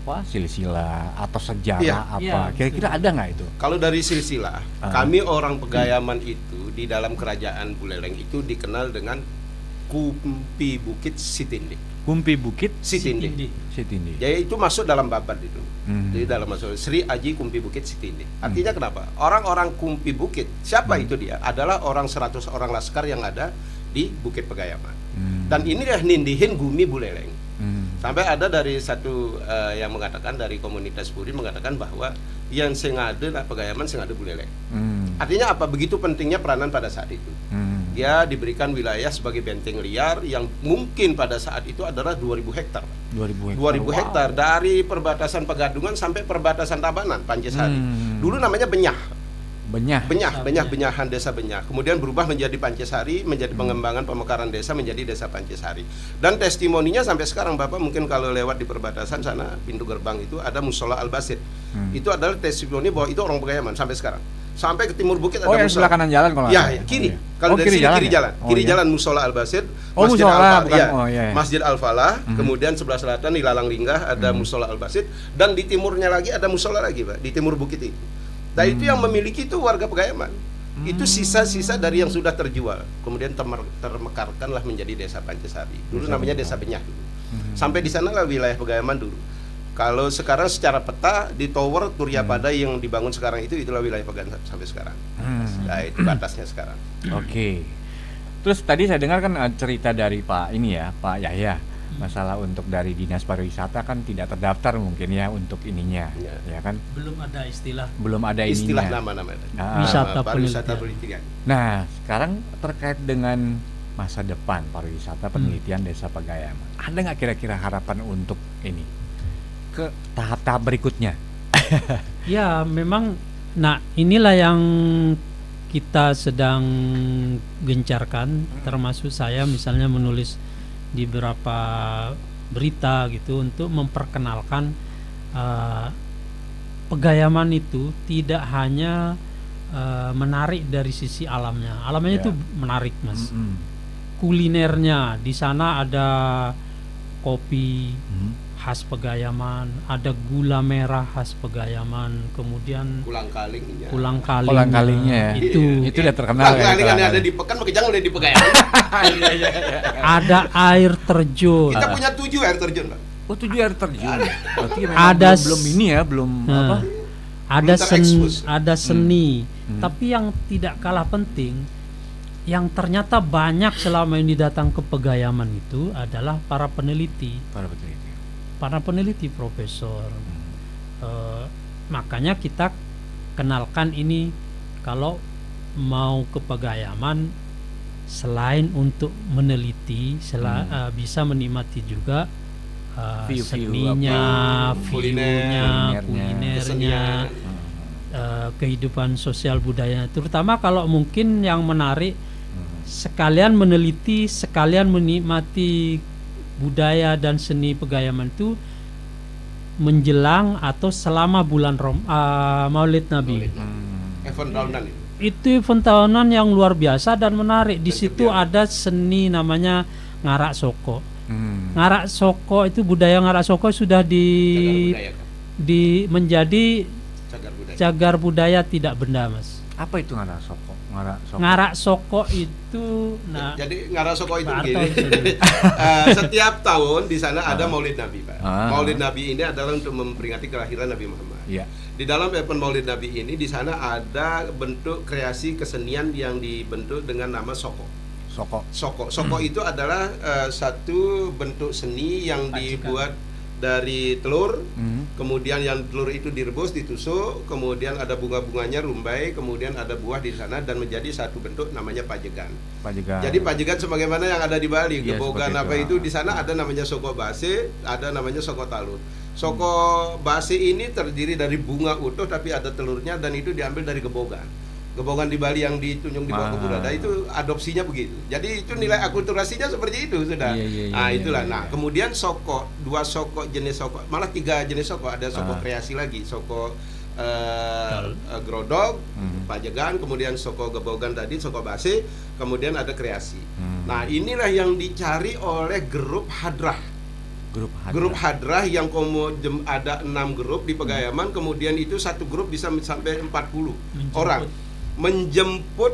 silsilah atau sejarah kira-kira ada nggak itu? Kalau dari silsilah, kami orang Pegayaman itu di dalam kerajaan Buleleng itu dikenal dengan Kumpi Bukit Sitindi. Kumpi Bukit Sitindi. Jadi itu masuk dalam babat itu. Jadi dalam masuk Sri Aji Kumpi Bukit Sitindi. Artinya kenapa? Orang-orang Kumpi Bukit, siapa itu dia? Adalah orang 100 orang laskar yang ada di Bukit Pegayaman. Dan inilah nindihin Gumi Buleleng. Sampai ada dari satu yang mengatakan dari komunitas Puri mengatakan bahwa yang sengade lah Pegayaman sengade Buleleng. Artinya apa? Begitu pentingnya peranan pada saat itu. Dia diberikan wilayah sebagai benteng liar yang mungkin pada saat itu adalah 2000 hektar. 2000 hektar dari perbatasan Pegadungan sampai perbatasan Tabanan, Pancesari. Dulu namanya Benyahan desa Benyah. Kemudian berubah menjadi Pancesari, menjadi pengembangan pemekaran desa menjadi desa Pancesari. Dan testimoninya sampai sekarang Bapak mungkin kalau lewat di perbatasan sana pintu gerbang itu ada Musola Al-Basit. Itu adalah testimoni bahwa itu orang Pegayaman sampai sekarang. Sampai ke timur bukit ada yang sebelah kanan jalan kalau ya, kiri. Kalau dari sini kiri jalan. Kiri jalan Musola Al-Basit, Masjid Masjid Al-Falah, kemudian sebelah selatan di Lalang Linggah ada Musola Al-Basit dan di timurnya lagi ada musola lagi, Pak, di timur bukit itu. Nah, itu yang memiliki itu warga Pegayaman. Itu sisa-sisa dari yang sudah terjual. Kemudian termekarkanlah menjadi desa Pancesari. Dulu namanya desa Benyah dulu. Sampai di sanalah wilayah Pegayaman dulu. Kalau sekarang secara peta di Tower Turyapada yang dibangun sekarang itulah wilayah Pegayaman sampai sekarang. Nah, itu batasnya sekarang. Oke. Terus tadi saya dengar kan cerita dari Pak Yahya, masalah untuk dari Dinas Pariwisata kan tidak terdaftar mungkin ya untuk ininya, ya kan? Belum ada istilah nama-nama wisata pariwisata penelitian. Nah, sekarang terkait dengan masa depan pariwisata penelitian Desa Pegayaman, ada nggak kira-kira harapan untuk ini ke tahap-tahap berikutnya? Ya, memang. Nah, inilah yang kita sedang gencarkan, termasuk saya misalnya menulis di beberapa berita gitu untuk memperkenalkan Pegayaman itu tidak hanya menarik dari sisi alamnya. Alamnya itu menarik, Mas. Kulinernya di sana ada kopi khas Pegayaman, ada gula merah khas Pegayaman, kemudian kulang kalingnya itu udah terkenal. Kulang kaling ada di Pekan, jangan udah di Pegayaman. Ada air terjun. Kita punya 7 air terjun, Pak. Oh, 7 air terjun. Berarti ada belum ini ya, belum apa? Ada seni. Tapi yang tidak kalah penting, yang ternyata banyak selama ini datang ke Pegayaman itu adalah para peneliti. Para peneliti profesor. Makanya kita kenalkan ini, kalau mau ke Pegayaman selain untuk meneliti, bisa menikmati juga seninya, viewnya, kulinernya, kehidupan sosial budaya. Terutama kalau mungkin yang menarik, sekalian meneliti, sekalian menikmati budaya dan seni Pegayaman itu menjelang atau selama bulan Maulid Nabi. Event tahunan itu event tahunan yang luar biasa dan menarik. Di situ ada seni namanya ngarak soko. Ngarak soko itu budaya ngarak soko sudah menjadi cagar budaya tidak benda, Mas. Apa itu ngarak soko? Ngarak soko itu, jadi ngarak soko itu begini. Setiap tahun di sana ada Maulid Nabi, Pak. Maulid Nabi ini adalah untuk memperingati kelahiran Nabi Muhammad. Di dalam event Maulid Nabi ini di sana ada bentuk kreasi kesenian yang dibentuk dengan nama soko. Soko itu adalah satu bentuk seni yang dibuat dari telur, kemudian yang telur itu direbus, ditusuk, kemudian ada bunga-bunganya rumbai, kemudian ada buah di sana dan menjadi satu bentuk namanya pajegan. Jadi pajegan sebagaimana yang ada di Bali, gebogan apa itu di sana ada namanya soko base, ada namanya soko talut. Soko base ini terdiri dari bunga utuh tapi ada telurnya dan itu diambil dari gebogan. Gebogan di Bali yang ditunjung di bawah Burada itu adopsinya begitu. Jadi itu nilai akulturasinya seperti itu sudah. Itulah. Nah, kemudian soko, 2 soko jenis soko, malah 3 jenis soko. Ada soko kreasi lagi, soko grodog, pajegan, kemudian soko gebogan tadi, soko base, kemudian ada kreasi. Nah, inilah yang dicari oleh grup hadrah. Grup hadrah yang ada 6 grup di Pegayaman, kemudian itu satu grup bisa sampai 40 orang. Menjemput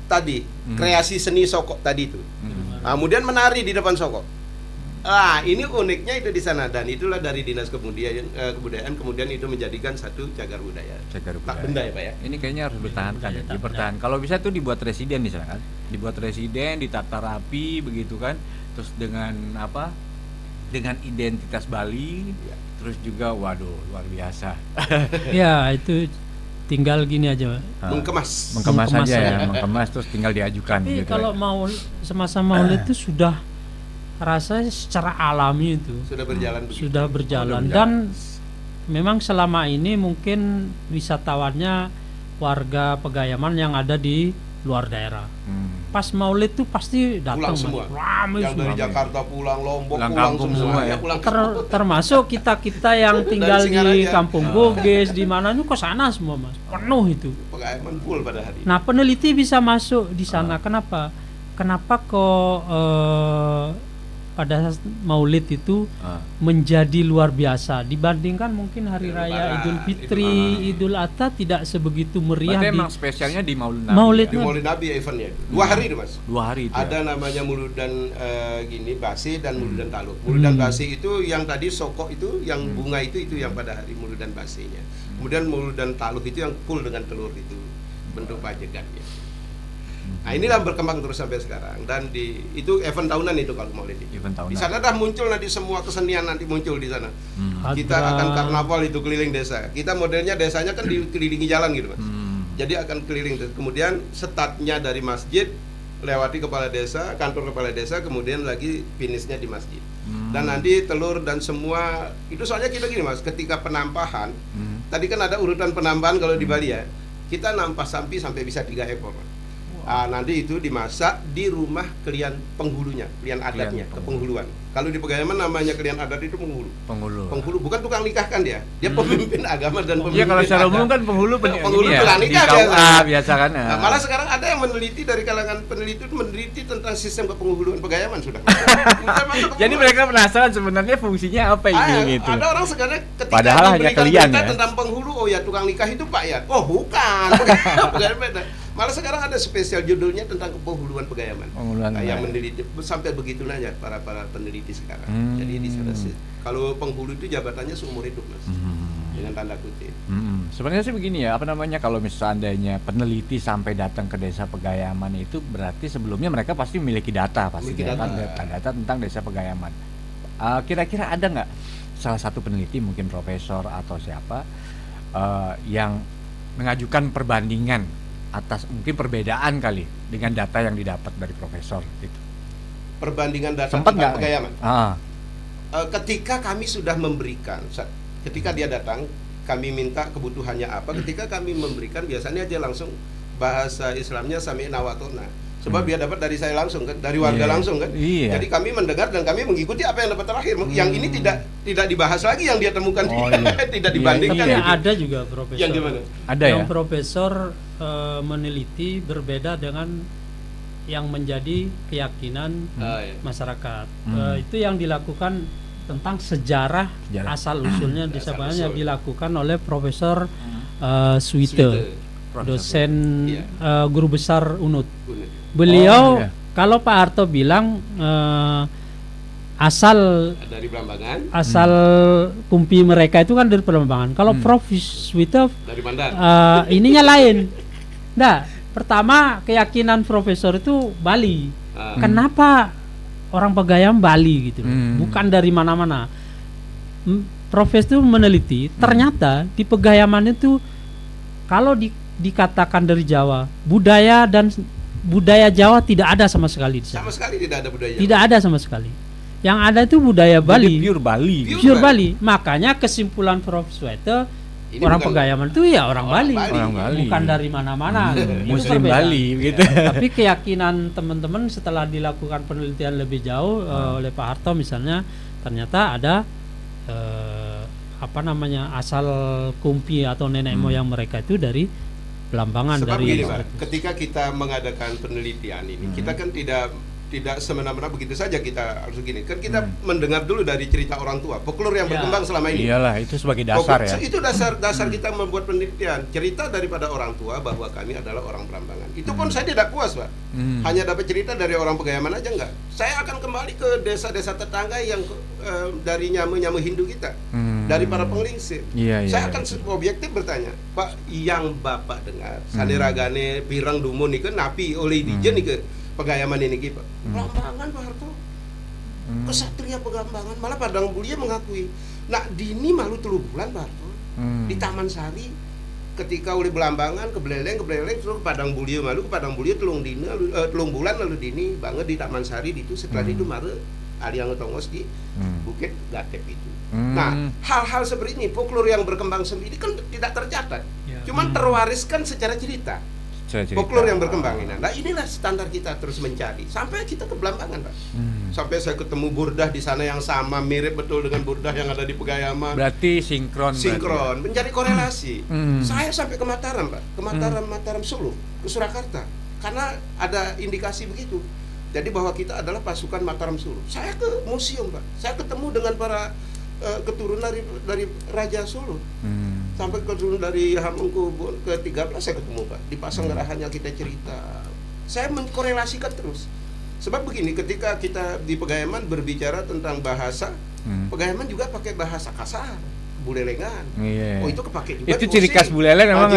tadi kreasi seni soko tadi itu, kemudian menari di depan soko. Ini uniknya itu di sana dan itulah dari Dinas Kebudayaan kemudian itu menjadikan satu cagar budaya. Tak benda ya, Pak ya. Ini kayaknya harus dipertahankan. Kalau bisa tuh dibuat residen di sana kan, dibuat residen, ditata rapi begitu kan, terus dengan apa? dengan identitas Bali, terus juga waduh luar biasa. Ya itu tinggal gini aja. Mengemas Aja aja. ya, mengemas terus tinggal diajukan Tapi gitu. kalau mau semasa Maulid itu sudah rasanya secara alami itu sudah berjalan begitu. sudah berjalan dan memang selama ini mungkin wisatawannya warga Pegayaman yang ada di luar daerah. Pas Maulid tuh pasti datang Pulang semua. ramai Yang dari semua. Jakarta pulang, Lombok Pulang pulang kampung semua semua ya. ya. Pulang Termasuk kita yang tinggal Dari di Singaraja. Kampung Boges di mana itu ke sana semua Mas, penuh itu. Pegayaman full pada hari. Nah peneliti bisa masuk di sana. Kenapa kok pada Maulid itu menjadi luar biasa dibandingkan mungkin hari Idul raya Lebaran, Idul Fitri, Idul Adha tidak sebegitu meriah Berarti di emang spesialnya di Maulid Nabi. Maulid Di Maulid Nabi eventnya 2 hari itu Mas. 2 hari itu. Ada namanya Muludan Basi dan Muludan Taluh. Muludan Basi itu yang tadi sokok itu, yang bunga itu yang pada hari Muludan Basinya. Kemudian Muludan Taluh itu yang full dengan telur itu bentuk pajegannya. Nah inilah berkembang terus sampai sekarang dan itu event tahunan itu kalau Maulid itu. Event tahunan. Di sana dah muncul nanti semua kesenian nanti muncul di sana. Kita Hadra. akan karnaval itu keliling desa. Kita modelnya desanya kan dikelilingi jalan gitu Mas. Jadi akan keliling. Kemudian startnya dari masjid, lewati kepala desa, kantor kepala desa, kemudian lagi finishnya di masjid. Dan nanti telur dan semua itu soalnya kita gini Mas, ketika penampahan, tadi kan ada urutan penampahan kalau di Bali ya. Kita nampah sapi sampai bisa 3 ekor. Mas. Nanti itu dimasak di rumah klien penghulunya, klien adatnya, kepenghuluan. Kalau di Pegayaman namanya klien adat itu penghulu. Penghulu bukan tukang nikahkan dia pemimpin agama dan pemimpin. Iya kalau secara umum kan penghulu penghulu ini ya, tukang di nikah KUA biasa kan. Nah, malah sekarang ada yang meneliti dari kalangan peneliti itu meneliti tentang sistem kepenghuluan Pegayaman sudah. Jadi mereka penasaran sebenarnya fungsinya apa ini gitu. Ada orang sekarang ketika Padahal hanya diberikan klien berita ya. tentang penghulu, oh ya tukang nikah itu Pak ya. Oh bukan. Beda. Malah sekarang ada spesial judulnya tentang kepenghuluan Pegayaman. Yang meneliti sampai begitu nanya para peneliti sekarang. Jadi di sana sih kalau penghulu itu jabatannya seumur hidup Mas. Dengan tanda kutip. Sebenarnya sih begini ya, apa namanya kalau misalnya peneliti sampai datang ke desa Pegayaman itu berarti sebelumnya mereka pasti memiliki data data tentang desa Pegayaman. Kira-kira ada nggak salah satu peneliti mungkin profesor atau siapa yang mengajukan perbandingan atas mungkin perbedaan kali dengan data yang didapat dari profesor gitu. Perbandingan data Sempat tentang nggak? Pegayaman. Ketika Ketika kami sudah memberikan, ketika dia datang, kami minta kebutuhannya apa. Ketika kami memberikan, biasanya dia langsung bahasa Islamnya sami'na wa ata'na. Sebab dia dapat dari saya langsung kan, dari warga langsung kan. Jadi kami mendengar dan kami mengikuti apa yang dapat terakhir. Yang ini tidak dibahas lagi yang dia temukan, tidak dibandingkan. Tapi gitu. ada juga profesor. Yang gimana? ada yang ya. profesor meneliti berbeda dengan yang menjadi keyakinan masyarakat. Itu yang dilakukan tentang sejarah asal usulnya desa Pegayaman yang dilakukan oleh Profesor Suite, dosen guru besar UNUD. Beliau kalau Pak Harto bilang asal dari Blambangan, asal kumpi mereka itu kan dari Blambangan. Kalau Prof Suite dari Mandar. ininya lain. Nah, pertama keyakinan profesor itu Bali. Kenapa orang Pegayaman Bali gitu? Bukan dari mana-mana. Profesor meneliti, ternyata di Pegayaman itu kalau dikatakan dari Jawa, budaya Jawa tidak ada sama sekali di sana. Sama sekali tidak ada budaya. Tidak ada sama sekali. Yang ada itu budaya Bali. Jadi pure Bali. Pure Bali. Makanya kesimpulan Prof Suete, orang Pegayaman itu ya orang Bali. Orang Bali. Bukan dari mana-mana. Itu Muslim perbedaan. Bali gitu. Tapi keyakinan teman-teman setelah dilakukan penelitian lebih jauh oleh Pak Harto misalnya, ternyata ada asal kumpi atau nenek moyang mereka itu dari Blambangan. Sebab dari begini Pak, ketika kita mengadakan penelitian ini, kita kan tidak semena-mena begitu saja kita harus gini. Kan kita mendengar dulu dari cerita orang tua, folklore yang berkembang selama ini. Iyalah, itu sebagai dasar ya. Itu dasar kita membuat penelitian. Cerita daripada orang tua bahwa kami adalah orang Blambangan. Itu pun saya tidak puas, Pak. Hanya dapat cerita dari orang Pegayaman aja enggak. Saya akan kembali ke desa-desa tetangga yang dari nyamu-nyamu Hindu kita. Dari para penglingsir. Saya akan objektif bertanya, Pak, yang Bapak dengar, saniragane pirang dumun nike napi oleh dijen nike Pegayaman ini Pak. Blambangan Pak Harto. Kesatria Pegambangan, malah Padang Bulia mengakui. Nah, dini malu 3 bulan Pak. Di Taman Sari ketika oleh Belambangan ke Beleleng terus ke Padang Bulia malu ke Padang Bulia telung bulan lalu dini banget di Taman Sari itu setelah itu mare aliang tongos di Bukit Gatep itu. Nah, hal-hal seperti ini folklore yang berkembang sendiri kan tidak tercatat. Cuman terwariskan secara cerita. Folklore yang berkembang ini. Nah, inilah standar kita terus mencari sampai kita ke Belambangan, Pak. Sampai saya ketemu burdah di sana yang sama mirip betul dengan burdah yang ada di Pegayaman. Berarti sinkron. Mencari korelasi. Saya sampai ke Mataram, Pak. Ke Mataram Solo, ke Surakarta. Karena ada indikasi begitu. Jadi bahwa kita adalah pasukan Mataram Solo. Saya ke museum, Pak. Saya ketemu dengan para keturunan dari Raja Solo. Sampai keturunan dari Hamengkubuwono ke-13 saya ketemu, Pak. Di Pasanggerahannya kita cerita. Saya mengkorelasikan terus. Sebab begini, ketika kita di Pegayaman berbicara tentang bahasa, Pegayaman juga pakai bahasa kasar, Bulelengan. Oh, itu kepake juga. Itu ciri khas Buleleng memang.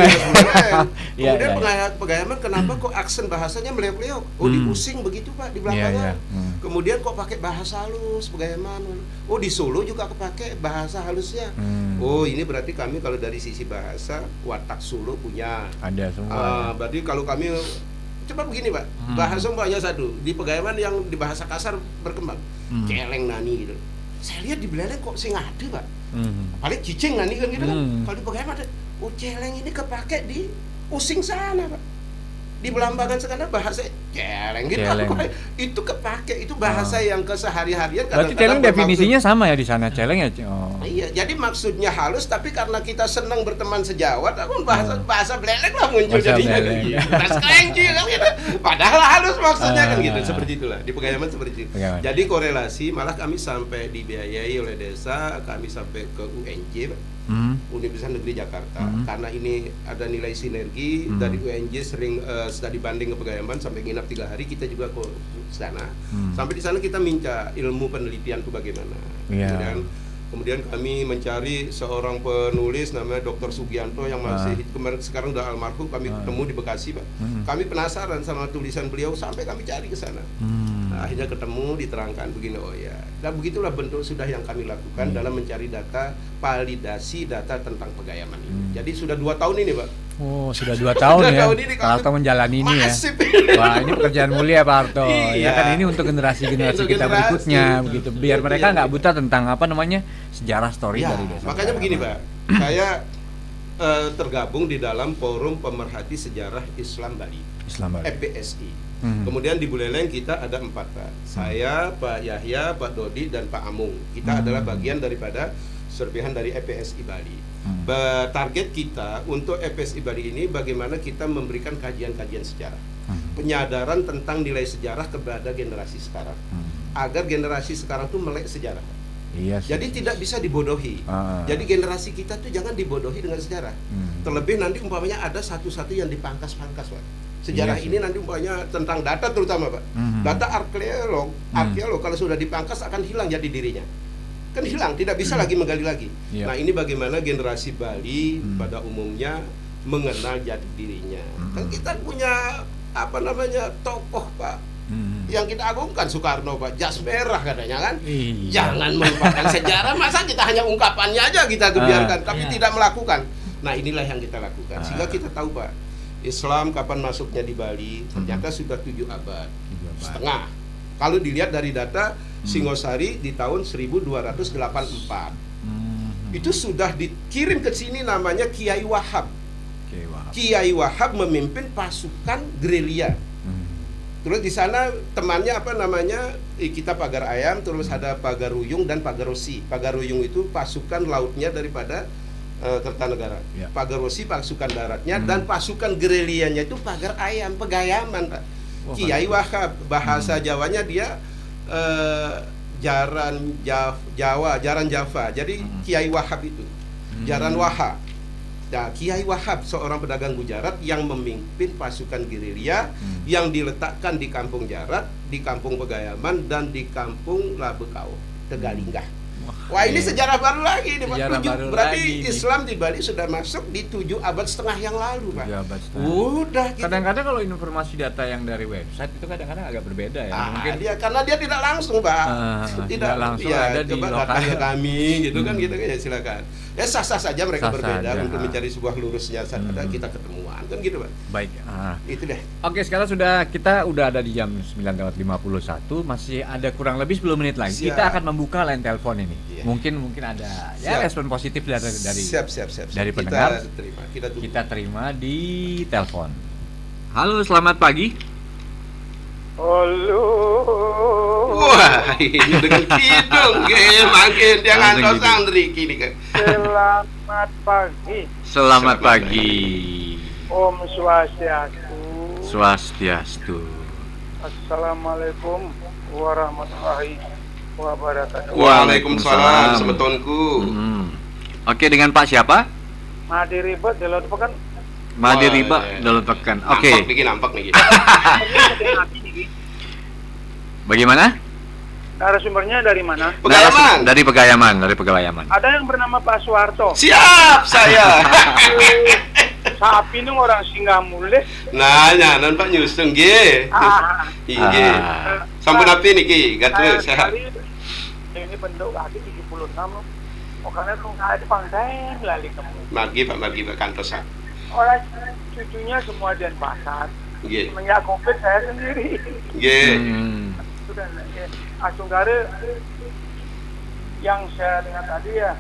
Kemudian Pegayaman kenapa kok aksen bahasanya meleok-leok? Oh, di Using begitu, Pak, di Belambangan. Kemudian kok pakai bahasa halus Pegayaman. Oh, di Solo juga kepake bahasa halusnya. Oh, ini berarti kami kalau dari sisi bahasa watak Solo punya. Ada semua. Berarti kalau kami coba begini, Pak. Bahasa banyak satu. Di Pegayaman yang di bahasa kasar berkembang. Celeng nani gitu. Saya lihat di Beleleng kok sing ada, Pak. Paling cicing nani kan gitu kan. Kalau di Pegayaman ada. Oh, celeng ini kepake di Using sana, Pak. Di Belambangan sekarang bahasa celeng gitu. Itu kepake, itu bahasa yang kesehari-harian. Berarti celeng definisinya sama ya di sana, celeng ya? Iya, jadi maksudnya halus, tapi karena kita senang berteman sejawat, aku bahasa Beleleng lah muncul jadinya kan gitu. Bahasa kelenci kan gitu. Padahal halus maksudnya kan gitu, seperti itulah. Di Pegayaman seperti itu. Jadi korelasi, malah kami sampai dibiayai oleh desa, kami sampai ke UNJ, Pak. Universitas Negeri Jakarta. Karena ini ada nilai sinergi dari UNJ sering studi banding ke Pegayaman sampai nginap 3 hari, kita juga ke sana. Sampai di sana kita minta ilmu penelitian itu bagaimana. Kemudian kami mencari seorang penulis namanya Dr. Sugianto yang masih kemarin sekarang udah almarhum, kami ketemu di Bekasi, Pak. Kami penasaran sama tulisan beliau sampai kami cari ke sana. Nah, akhirnya ketemu, diterangkan begini, oh ya. Dan begitulah bentuk sudah yang kami lakukan dalam mencari data, validasi data tentang Pegayaman ini. Jadi sudah 2 tahun ini, Pak. Oh, sudah 2 tahun ya. Pak Harto menjalani ini ya. Wah, ini pekerjaan mulia, Pak Harto. Ya kan, ini untuk generasi-generasi kita berikutnya begitu. Biar mereka nggak buta tentang apa namanya sejarah story dari desa. Makanya begini, Pak. Saya tergabung di dalam Forum Pemerhati Sejarah Islam Bali. FPSI. Kemudian di Buleleng kita ada 4, Pak. Saya, Pak Yahya, Pak Dodi, dan Pak Amung. Kita adalah bagian daripada serpihan dari FPSI Bali. Target kita untuk FPSI Bali ini bagaimana kita memberikan kajian-kajian sejarah, penyadaran tentang nilai sejarah kepada generasi sekarang, agar generasi sekarang tuh melek sejarah. Jadi tidak bisa dibodohi. Jadi generasi kita tuh jangan dibodohi dengan sejarah. Terlebih nanti umpamanya ada satu-satu yang dipangkas-pangkas, Pak. Sejarah ini nanti umpamanya tentang data terutama, Pak. Data arkeolog kalau sudah dipangkas akan hilang jati dirinya. Kan hilang, tidak bisa lagi menggali lagi. Nah, ini bagaimana generasi Bali pada umumnya mengenal jati dirinya. Kan kita punya apa namanya tokoh, Pak, yang kita agungkan, Soekarno, Pak, jas merah katanya kan. Jangan melupakan sejarah, masa kita hanya ungkapannya aja kita biarkan, tapi tidak melakukan. Nah, inilah yang kita lakukan sehingga kita tahu, Pak, Islam kapan masuknya di Bali, ternyata sudah 7 abad setengah. Kalau dilihat dari data Singosari di tahun 1284. Itu sudah dikirim ke sini namanya Kiai Wahab. Kiai Wahab memimpin pasukan gerilya. Terus di sana temannya apa namanya? Kita Pagar Ayam, terus ada Pagaruyung dan Pagarosi. Pagaruyung itu pasukan lautnya daripada Kertanegara. Pagarosi pasukan daratnya dan pasukan gerilyanya itu Pagar Ayam, Pegayaman, Pak. Kiai Wahab, bahasa Jawanya dia Jaran Java. Jadi Kiai Wahab itu Jaran Wahab. Nah, Kiai Wahab seorang pedagang Gujarat yang memimpin pasukan gerilya yang diletakkan di Kampung Jarat, di Kampung Pegayaman, dan di Kampung Labekau, Tegalinggah. Wah, ini Iya. sejarah baru lagi nih Pak. Sejarah baru Berarti lagi nih. Islam di Bali sudah masuk di 7 abad setengah yang lalu, Pak. 7 abad setengah. Udah gitu. Kadang-kadang kalau informasi data yang dari website itu kadang-kadang agak berbeda ya. Mungkin Karena dia tidak langsung, Pak. tidak langsung ya, ada di coba lokal. datang ke kami gitu kan gitu ya silakan. Ya sah-sah saja mereka Sah berbeda saja. untuk mencari sebuah lurusnya ada kita ketemuan kan gitu, Pak. Baik. Itu deh. Oke, sekarang kita udah ada di jam 9:51, masih ada kurang lebih 10 menit lagi. Siap. Kita akan membuka line telepon ini. Iya. Mungkin ada ya Siap. respon positif dari siap. dari pendengar. Kita tunggu. Kita terima di telepon. Halo, selamat pagi. Halo. Wah, ini dengan kidung makin jangan Langsung kau gitu. santri kini kan. Selamat pagi. Selamat pagi. Om Swastiastu. Swastiastu. Assalamualaikum warahmatullahi wabarakatuh. Waalaikumsalam semetonku. Oke, dengan Pak siapa? Madi ribet dalam pekan. Madi Oh, Riba iya. Dalam Pekan. Nampak nih. Bagaimana? Narasumbernya dari mana? Pegayaman. Dari Pegayaman. Ada yang bernama Pak Suwarto. Siap saya. Sapi ini orang Singamule. Nah, nyanan Pak nyusung ge. Iya. Ah. Sampun api niki, gatel Saya sehat. sekali ini bentuk kaki 76. Makanya kalau saya di Pangkain lali kamu. Margi Pak kantosan. Orang cucunya semua di pasar. Nggih. Semenjak COVID saya sendiri. Nggih. Sudah Asunggare yang saya dengar tadi ya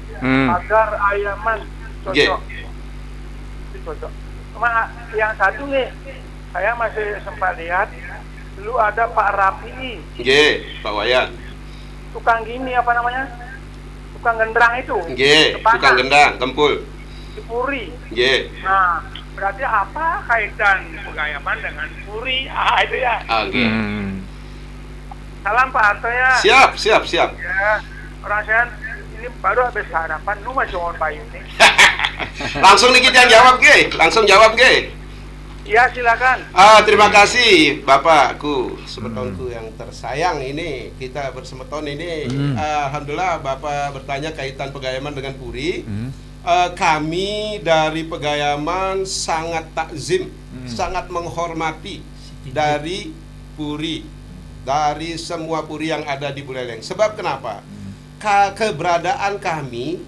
agar ayaman cocok. Itu cocok. Cuma yang satu nih saya masih sempat lihat dulu ada Pak Rapi Nggih, Pak Wayan. tukang gini apa namanya, tukang genderang itu Nggih, Kepala, tukang gendang, kempul. di Puri. Nggih. Nah berarti apa kaitan Pegayaman dengan Puri? Itu ya. Nggih. Salam Pak Harto ya. Siap. Ya, orang saya ini baru habis sarapan, lu masih ngomong Pak ini. Langsung nih kita jawab, ge. Langsung jawab, ge. Iya silakan. Terima kasih Bapakku, semetonku yang tersayang ini. Kita bersemeton ini. Alhamdulillah Bapak bertanya kaitan Pegayaman dengan Puri. Kami dari Pegayaman sangat takzim, sangat menghormati dari Puri, dari semua Puri yang ada di Buleleng. Sebab kenapa? Keberadaan kami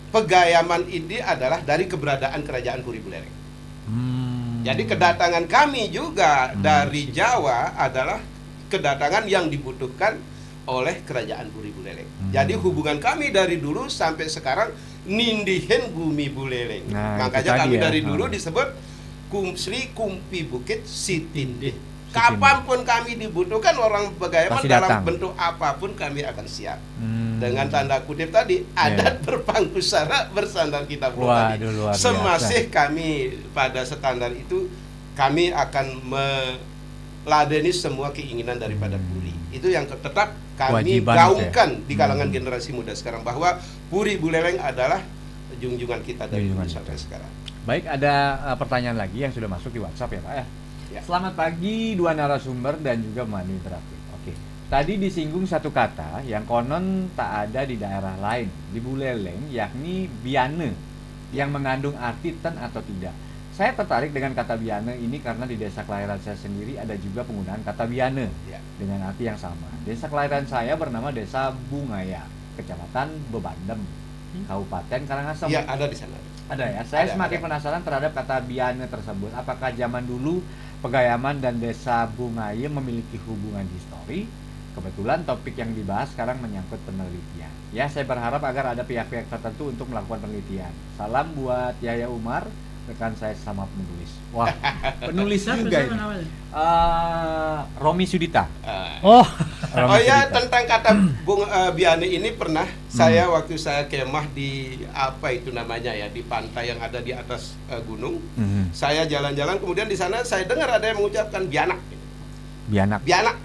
Pegayaman ini adalah dari keberadaan kerajaan Puri Buleleng. Jadi kedatangan kami juga dari Jawa adalah kedatangan yang dibutuhkan oleh kerajaan Puri Buleleng. Jadi hubungan kami dari dulu sampai sekarang nindihen Gumi Buleleng. Nah, Makanya itu tadi kami ya. dari dulu disebut Sri Kumpi Bukit Sitindih. Kapanpun kami dibutuhkan orang Pegayaman Pasti dalam datang. bentuk apapun kami akan siap. Dengan tanda kutip tadi, adat berpangku sara bersandar kita tadi. Waduh, luar biasa. Semasih kami pada standar itu, kami akan meladeni semua keinginan daripada Puri. Itu yang tetap kami Kewajiban gaungkan di kalangan generasi muda sekarang, bahwa Puri Buleleng adalah junjungan kita dari dulu Junjungan sampai kita. sekarang. Baik, ada pertanyaan lagi yang sudah masuk di WhatsApp ya Pak ya. Ya. Selamat pagi dua narasumber dan juga pemandu interaktif. Oke. Tadi disinggung satu kata yang konon tak ada di daerah lain di Buleleng, yakni biane, yang mengandung arti ten atau tidak. Saya tertarik dengan kata biane ini karena di desa kelahiran saya sendiri ada juga penggunaan kata biane Ya. dengan arti yang sama. Desa kelahiran saya bernama Desa Bungaya, Kecamatan Bebandem, Kabupaten Karangasem. Ya, ada di sana. Ada ya. Saya Ada, semakin ada. penasaran terhadap kata biane tersebut. Apakah zaman dulu Pegayaman dan Desa Bungaya memiliki hubungan histori? Kebetulan topik yang dibahas sekarang menyangkut penelitian. Ya, saya berharap agar ada pihak-pihak tertentu untuk melakukan penelitian. Salam buat Yahya Umar, rekan saya sama penulis. Wah, penulis Siapa juga siapa ini. namanya? Romi Sudita. Oh, Romi Oh ya, Sudita. tentang kata biane ini pernah saya waktu saya kemah di apa itu namanya ya, di pantai yang ada di atas gunung. Saya jalan-jalan, kemudian di sana saya dengar ada yang mengucapkan bianak. Bianak. Bianak.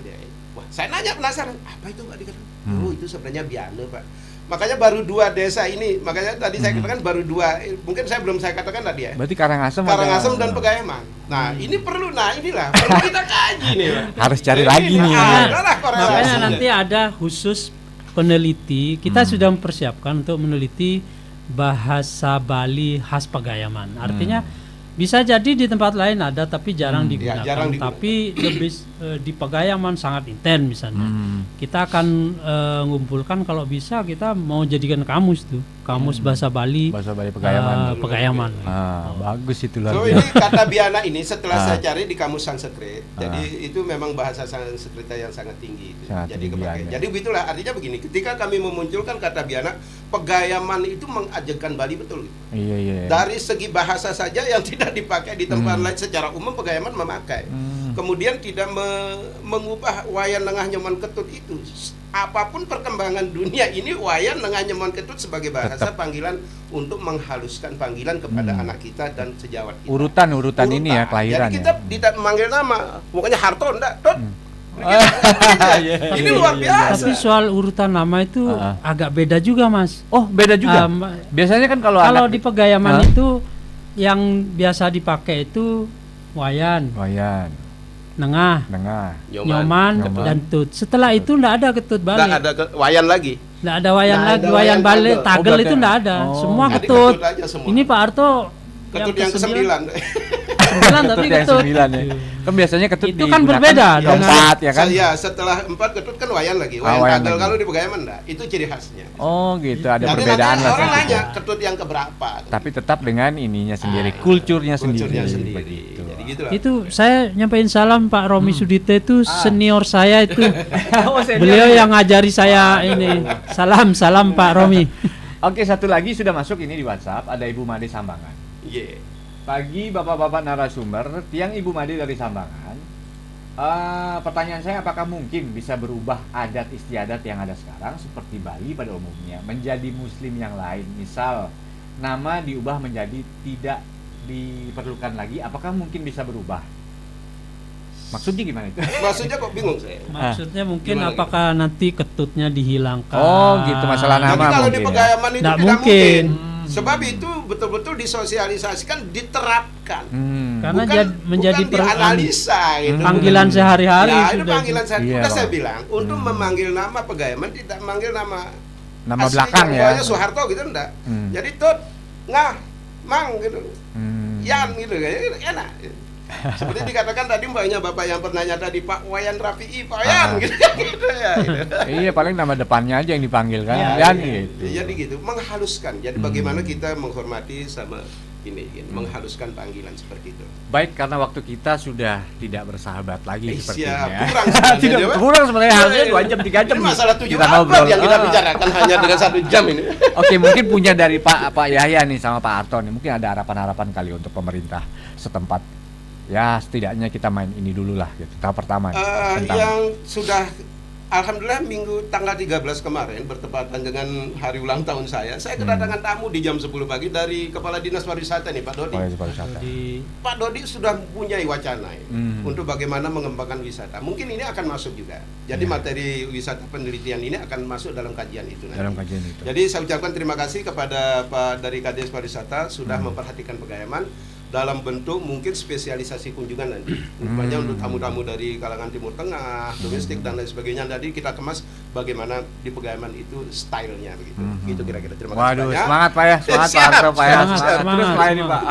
Wah, saya nanya penasaran, apa itu Pak dikatakan? Oh, itu sebenarnya biane, Pak. Makanya baru 2 desa ini, makanya tadi saya katakan baru 2, mungkin saya belum saya katakan tadi ya. Berarti Karangasem Karangasem dan Pegayaman. Nah, ini perlu, inilah perlu kita kaji nih, Pak. harus cari lagi nih. Adalah makanya korelasinya. nanti ada khusus peneliti, kita sudah mempersiapkan untuk meneliti bahasa Bali khas Pagayaman. Artinya bisa jadi di tempat lain ada tapi jarang digunakan. jarang digunakan. Tapi lebih di Pagayaman sangat intens misalnya. Kita akan ngumpulkan kalau bisa kita mau jadikan kamus tuh, kamus bahasa Bali Pagayaman. Pagayaman. Bagus itu luar So biasa. ini kata biana ini setelah saya cari di kamus Sanskrit, jadi itu memang bahasa Sanskrit yang sangat tinggi itu. Sangat Jadi tinggi, kepakai. ya. Jadi begitulah artinya begini, ketika kami memunculkan kata biana, Pagayaman itu mengajarkan Bali betul. Iya. Dari segi bahasa saja yang tidak dipakai di tempat lain secara umum Pagayaman memakai. Kemudian tidak mengubah wayan lengah nyoman ketut itu. Apapun perkembangan dunia ini wayan lengah nyoman ketut sebagai bahasa panggilan untuk menghaluskan panggilan kepada anak kita dan sejawat kita. Urutan ini ya kelahiran. Jadi kita ya. tidak memanggil nama. Pokoknya Harto enggak, Tot. Iya, Ini luar biasa. Tapi soal urutan nama itu agak beda juga, Mas. Oh, beda juga. Biasanya kan kalau Kalau di Pagayaman itu yang biasa dipakai itu wayan, nengah, nyoman, dan tut. Setelah itu enggak ada ketut Bali. Enggak ada wayan lagi. Enggak ada wayan Nggak lagi, ada wayan wayan Bali, tagel. tagel itu enggak ada. Semua Jadi ketut. ketut aja semua. Ini Pak Harto Ketut yang ke-9. Sembilan tapi yang ketut. 9 ya. Kan biasanya ketut Itu kan digunakan berbeda yang dengan- 4 ya kan? Ya, setelah 4 ketut kan wayan lagi. Wayan wayan tagel lagi. kalau di Pagayaman enggak. Itu ciri khasnya. Oh, gitu. Ada Jadi perbedaan nanti lah. orang sedikit. nanya ketut yang keberapa. Tapi tetap dengan ininya sendiri, kulturnya sendiri. Kulturnya sendiri. Begitu. Jadi gitu lah. Itu saya nyampein salam Pak Romi Sudite itu senior saya itu. Oh, senior. Beliau yang ngajari saya ini. Salam Pak Romi. Oke, satu lagi sudah masuk ini di WhatsApp, ada Ibu Made Sambangan. Iya. Pagi Bapak-bapak narasumber, tiang Ibu Made dari Sambangan. Pertanyaan saya, apakah mungkin bisa berubah adat istiadat yang ada sekarang seperti Bali pada umumnya menjadi Muslim yang lain? Misal nama diubah menjadi tidak diperlukan lagi, apakah mungkin bisa berubah? Maksudnya gimana itu? Maksudnya kok bingung saya. Maksudnya mungkin Gimana, apakah nanti ketutnya dihilangkan? Oh, gitu, masalah nama. Jadi kalau di mungkin ya. Pagayaman itu Nggak tidak mungkin. Sebab itu betul-betul disosialisasikan, diterapkan. Karena Bukan menjadi dianalisa gitu. panggilan sehari-hari Ya, itu sudah. panggilan saya. Iya, Udah Bang. saya bilang, untuk memanggil nama Pagayaman tidak memanggil nama Nama asli belakang ya. Jawa-Nya Soeharto gitu enggak. Jadi Tut, Ngah, Mang gitu. Yan gitu kayaknya enak. Seperti dikatakan tadi mbaknya bapak yang pernanya tadi Pak Wayan Rafi'i, Pak Wayan gitu ya. Iya, paling nama depannya aja yang dipanggil kan. Ya, Dan iya. gitu. Jadi gitu, menghaluskan. Jadi bagaimana kita menghormati sama ini, menghaluskan panggilan seperti itu. Baik, karena waktu kita sudah tidak bersahabat lagi sepertinya. Kurang sebenarnya, Tidak, Pak. kurang sebenarnya, harusnya Iya, 2 jam 3 jam. Ini masalah 7 kita abad ngobrol. yang kita bicarakan hanya dengan 1 jam ini. Oke, mungkin punya dari Pak Yahya nih sama Pak Harto nih. Mungkin ada harapan-harapan kali untuk pemerintah setempat. Ya, setidaknya kita main ini dulu lah gitu. Tahap pertama. tentang- Yang sudah alhamdulillah minggu tanggal 13 kemarin bertepatan dengan hari ulang tahun saya kedatangan tamu di jam 10 pagi dari Kepala Dinas Pariwisata nih Pak Dodi. Oleh pariwisata. Pak Dodi sudah mempunyai wacana untuk bagaimana mengembangkan wisata. Mungkin ini akan masuk juga. Jadi materi wisata penelitian ini akan masuk dalam kajian itu nanti. Dalam kajian itu. Jadi saya ucapkan terima kasih kepada Pak dari Kades Pariwisata sudah memperhatikan Pagayaman dalam bentuk mungkin spesialisasi kunjungan nanti. Umpamanya untuk tamu-tamu dari kalangan Timur Tengah, domestik dan lain sebagainya. Jadi kita kemas bagaimana di Pagayaman itu stylenya begitu. Gitu kira-kira. Terima kasih Waduh, banyak. semangat Pak ya, semangat Pak Siap, Harto Pak ya. semangat, Terus semangat, Pak ini Pak.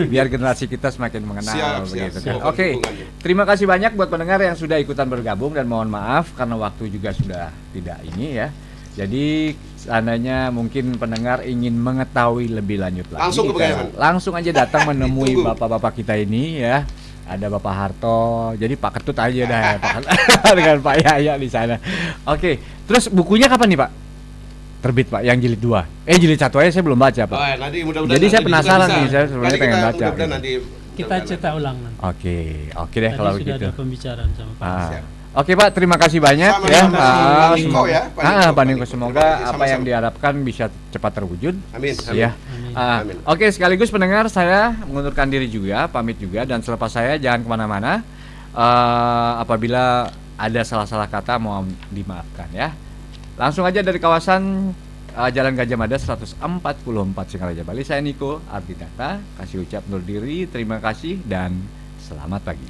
Biar generasi kita semakin mengenal Siap, begitu siap. kan. Mohon Oke. dukungannya. Terima kasih banyak buat pendengar yang sudah ikutan bergabung dan mohon maaf karena waktu juga sudah tidak ini ya. Jadi seandainya mungkin pendengar ingin mengetahui lebih lanjut lagi, Langsung ke Pagayaman. langsung aja datang menemui Ditunggu. bapak-bapak kita ini ya. Ada Bapak Harto, jadi Pak Ketut aja dah ya, Pak dengan Pak Yahya di sana. Oke, terus bukunya kapan nih Pak? Terbit Pak, yang jilid 2. Jilid 1 aja saya belum baca Pak. Oh, nanti mudah-mudahan Jadi saya nanti penasaran bisa. nih, saya sebenarnya Nanti pengen kita baca. mudah-mudahan gitu. nanti Kita cetak ulang nanti. Oke deh Tadi kalau sudah begitu. ada pembicaraan sama Pak. Siap. Oke Pak, terima kasih banyak Sama-sama, ya. Pak Niko ya, Pak Niko, Pak Pak Niko, Niko. semoga Terima kasih, apa yang sama-sama. diharapkan bisa cepat terwujud. Amin. Ya. Amin. Amin. Oke, sekaligus pendengar saya mengundurkan diri juga, pamit juga dan selepas saya jangan kemana-mana. Apabila ada salah-salah kata mohon dimaafkan ya. Langsung aja dari kawasan Jalan Gajah Mada 144 Singaraja Bali. Saya Niko Ardinata, kasih ucap undur diri, terima kasih dan selamat pagi.